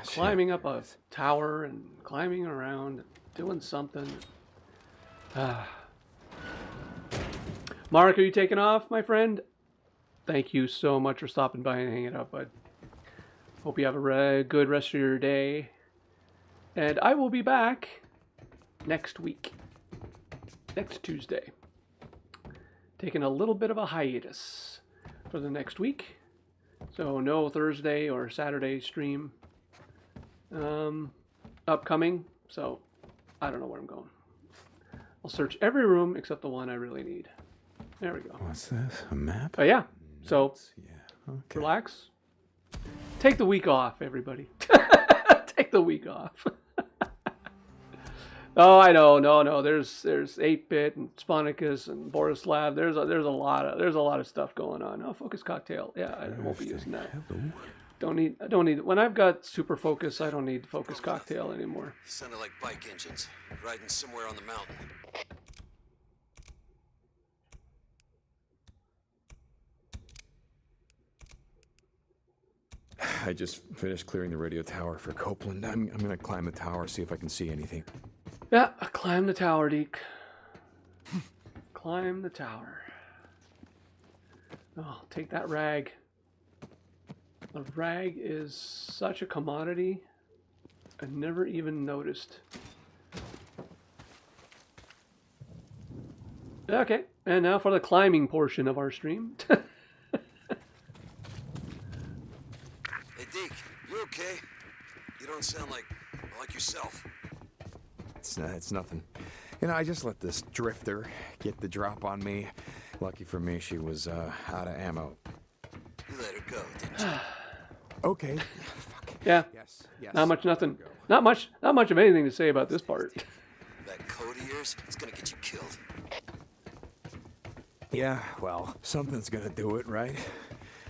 A: climbing up a tower and climbing around, doing something. Mark, are you taking off, my friend? Thank you so much for stopping by and hanging out, bud. Hope you have a good rest of your day. And I will be back next week. Next Tuesday. Taking a little bit of a hiatus for the next week. So no Thursday or Saturday stream upcoming. So I don't know where I'm going. I'll search every room except the one I really need. There we go.
B: What's this? A map?
A: But yeah, so
B: Yeah. Okay.
A: relax. Take the week off, everybody. Take the week off. Oh, I know. No. There's 8-bit and Sponicus and Borislav. There's a lot of stuff going on. Oh, Focus Cocktail. Yeah, I won't be using that. I don't need. When I've got Super Focus, I don't need Focus Cocktail anymore.
I: Sounded like bike engines riding somewhere on the mountain.
B: I just finished clearing the radio tower for Copeland. I'm gonna climb the tower, see if I can see anything.
A: Yeah, climb the tower, Deek. Climb the tower. Oh, take that rag. The rag is such a commodity. I never even noticed. Okay, and now for the climbing portion of our stream.
I: Hey, Deke, you okay? You don't sound like yourself.
B: It's nothing. You know, I just let this drifter get the drop on me. Lucky for me, she was out of ammo.
I: You let her go, didn't you?
B: Okay. Fuck.
A: Yeah.
B: Yes.
A: Nothing. Not much of anything to say about this part.
I: That code of yours is gonna get you killed.
B: Yeah, well, something's gonna do it, right?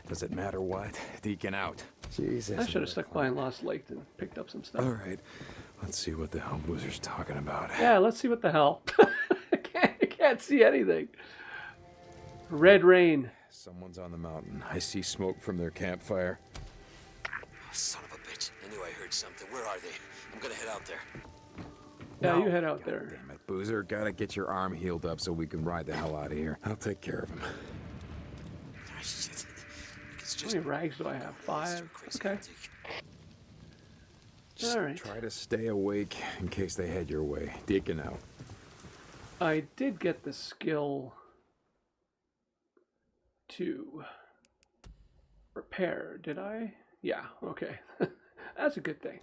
B: Does it matter what? Deacon out. Jesus.
A: I should have stuck by in Lost Lake and picked up some stuff.
B: All right. Let's see what the hell Boozer's talking about.
A: Yeah, let's see what the hell. I can't see anything. Red rain.
B: Someone's on the mountain. I see smoke from their campfire.
I: Son of a bitch. I knew I heard something. Where are they? I'm gonna head out there.
A: Yeah,
B: No,
A: you head out
B: God
A: there.
B: Damn it, Boozer. Gotta get your arm healed up so we can ride the hell out of here. I'll take care of him.
I: Ah, shit. It's
A: How
I: just
A: many rags do I have? 5? Okay.
B: Just
A: All right.
B: try to stay awake in case they head your way. Deacon out.
A: I did get the skill to repair, did I? Yeah, okay. That's a good thing.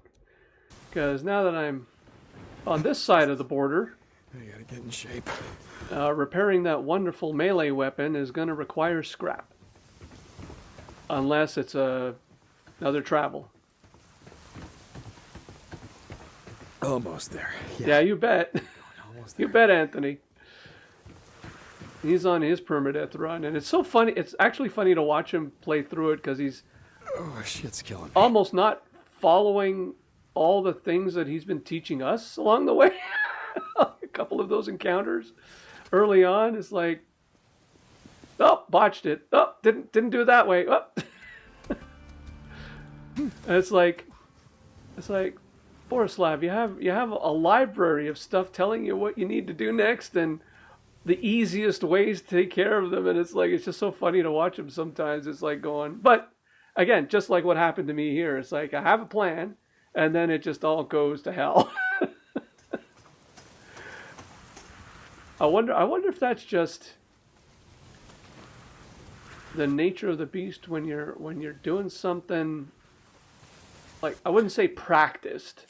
A: Because now that I'm on this side of the border,
B: I gotta get in shape.
A: repairing that wonderful melee weapon is going to require scrap. Unless it's another travel.
B: Almost there.
A: Yeah, you bet. You bet, Anthony. He's on his permadeath run, and it's so funny. It's actually funny to watch him play through it because he's
B: Oh, shit's killing me.
A: almost not following all the things that he's been teaching us along the way. A couple of those encounters early on, it's like, oh, botched it. Oh, didn't do it that way. Oh. And it's like, Borislav, you have a library of stuff telling you what you need to do next and the easiest ways to take care of them, and it's like it's just so funny to watch him sometimes. It's like going, but again, just like what happened to me here, it's like I have a plan, and then it just all goes to hell. I wonder if that's just the nature of the beast when you're doing something like, I wouldn't say practiced,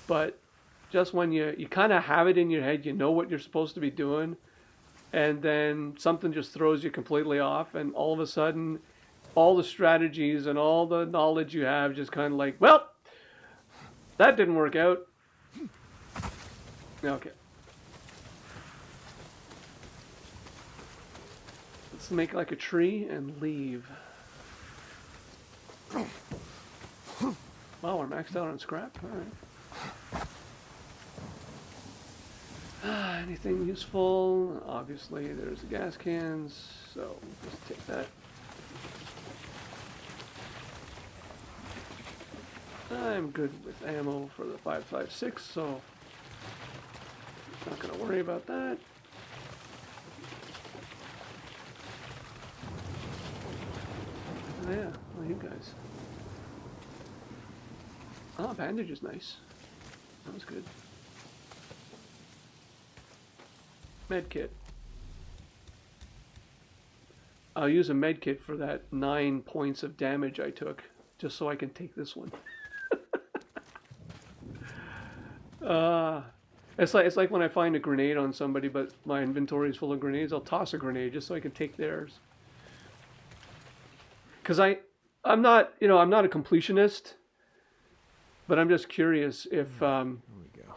A: but just when you kind of have it in your head, you know what you're supposed to be doing, and then something just throws you completely off, and all of a sudden, all the strategies and all the knowledge you have just kind of like, well, that didn't work out. Okay. Let's make like a tree and leave. Wow, we're maxed out on scrap. All right. Anything useful? Obviously, there's the gas cans, so just take that. I'm good with ammo for the 5.56, so not going to worry about that. Oh, yeah, well, you guys. Oh, bandage is nice. That was good. Med kit. I'll use a med kit for that 9 points of damage I took, just so I can take this one. It's like when I find a grenade on somebody, but my inventory is full of grenades. I'll toss a grenade just so I can take theirs. Because I'm not a completionist, but I'm just curious if
B: There we go.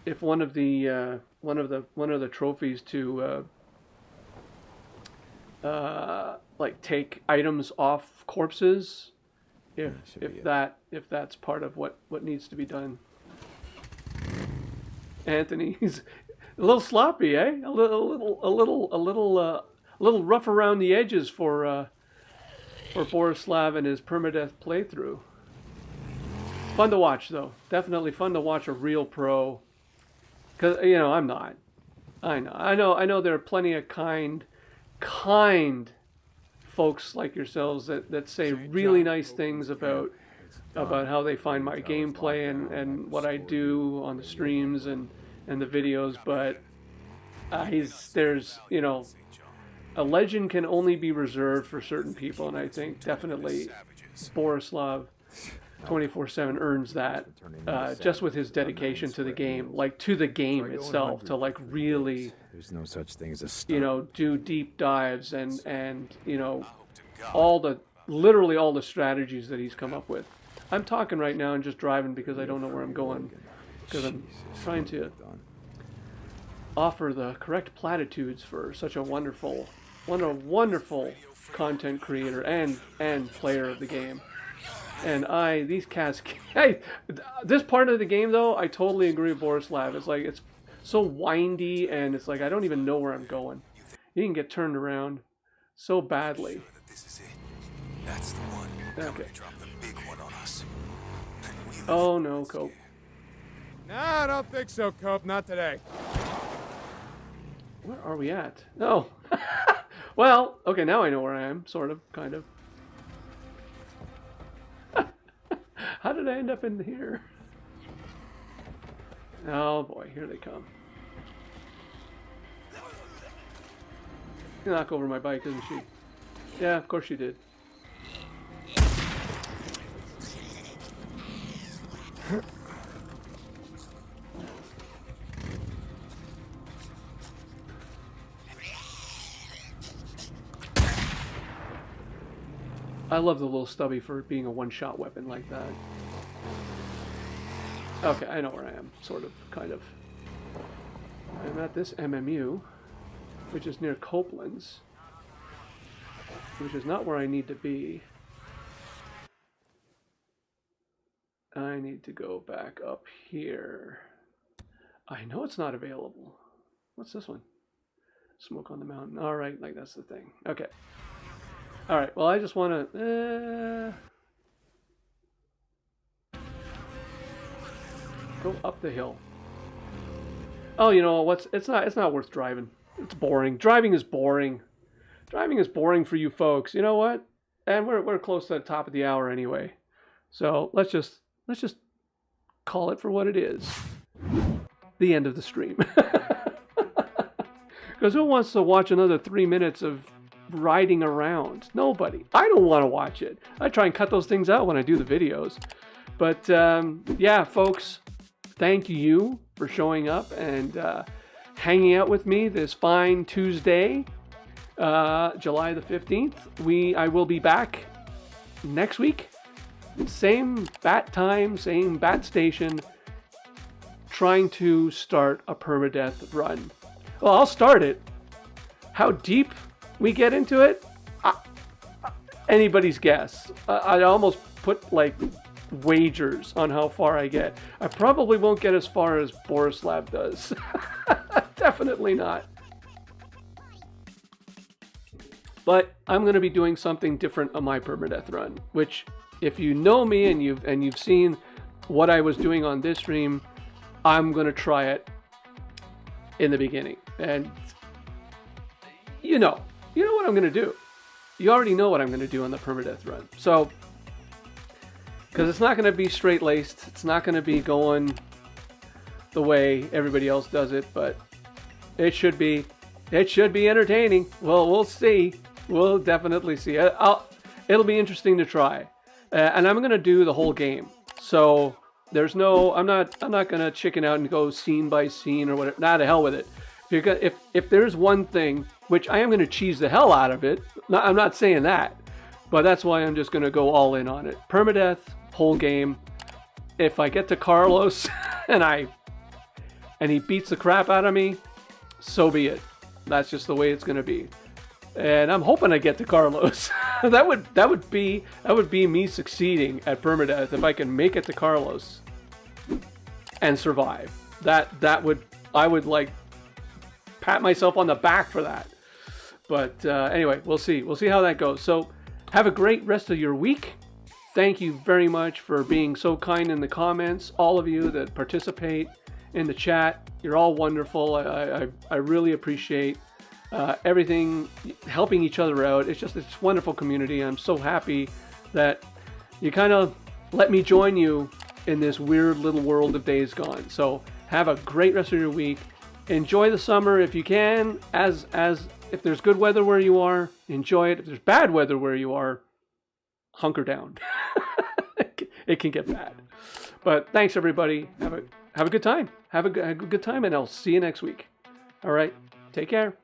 A: if one of the trophies to like take items off corpses, if that's part of what needs to be done. Anthony's a little sloppy, eh? A little rough around the edges for Borislav and his permadeath playthrough. Fun to watch, though. Definitely fun to watch a real pro. Cause I'm not. I know. There are plenty of kind folks like yourselves that say really nice things about how they find my gameplay and what I do on the streams and the videos, but there's a legend can only be reserved for certain people, and I think definitely Borislav 24/7 earns that just with his dedication to the game, like to the game itself, to like really
B: There's no such thing as a
A: do deep dives and literally all the strategies that he's come up with. I'm talking right now and just driving because I don't know where I'm going, because I'm trying to offer the correct platitudes for such a wonderful content creator and player of the game. And these cats, this part of the game though, I totally agree with Borislav. It's like, it's so windy and it's like, I don't even know where I'm going. You can get turned around so badly.
H: That's the one.
A: Okay.
H: Drop the big one on us.
A: Oh no, Cope.
G: No, I don't think so, Cope. Not today.
A: Where are we at? Oh. Well, okay, now I know where I am, sort of, kind of. How did I end up in here? Oh boy, here they come. She knocked over my bike, didn't she? Yeah, of course she did. I love the little stubby for being a one-shot weapon like that. Okay, I know where I am, sort of, kind of. I'm at this MMU, which is near Copeland's, which is not where I need to be. I need to go back up here. I know it's not available. What's this one? Smoke on the mountain. All right, like that's the thing. Okay. All right. Well, I just want to go up the hill. Oh, you know what's? It's not worth driving. It's boring. Driving is boring. Driving is boring for you folks. You know what? And we're close to the top of the hour anyway. So let's just call it for what it is. The end of the stream. Because who wants to watch another 3 minutes of riding around? Nobody. I don't want to watch it. I try and cut those things out when I do the videos. But yeah, folks, thank you for showing up and hanging out with me this fine Tuesday, July the 15th. I will be back next week. Same bat time, same bat station, trying to start a permadeath run. Well, I'll start it. How deep we get into it, anybody's guess. I'd almost put like wagers on how far I get. I probably won't get as far as Borislav does. Definitely not. But I'm going to be doing something different on my permadeath run, which, if you know me and you've seen what I was doing on this stream, I'm going to try it in the beginning. And you know what I'm going to do. You already know what I'm going to do on the permadeath run. So, because it's not going to be straight-laced, it's not going to be going the way everybody else does it, but it should be entertaining. Well, we'll see. We'll definitely see. It'll be interesting to try. And I'm going to do the whole game. So there's no, I'm not going to chicken out and go scene by scene or whatever. Nah, to hell with it. If there's one thing, which I am going to cheese the hell out of it, I'm not saying that, but that's why I'm just going to go all in on it. Permadeath, whole game. If I get to Carlos and and he beats the crap out of me, so be it. That's just the way it's going to be. And I'm hoping I get to Carlos. that would be me succeeding at permadeath if I can make it to Carlos and survive. I would like pat myself on the back for that. But anyway, we'll see. We'll see how that goes. So have a great rest of your week. Thank you very much for being so kind in the comments. All of you that participate in the chat, you're all wonderful. I really appreciate everything, helping each other out. It's just this wonderful community. I'm so happy that you kind of let me join you in this weird little world of Days Gone. So have a great rest of your week. Enjoy the summer if you can. As if there's good weather where you are, enjoy it. If there's bad weather where you are, hunker down. It can get bad. But thanks everybody. Have a good time. Have a good time, and I'll see you next week. All right. Take care.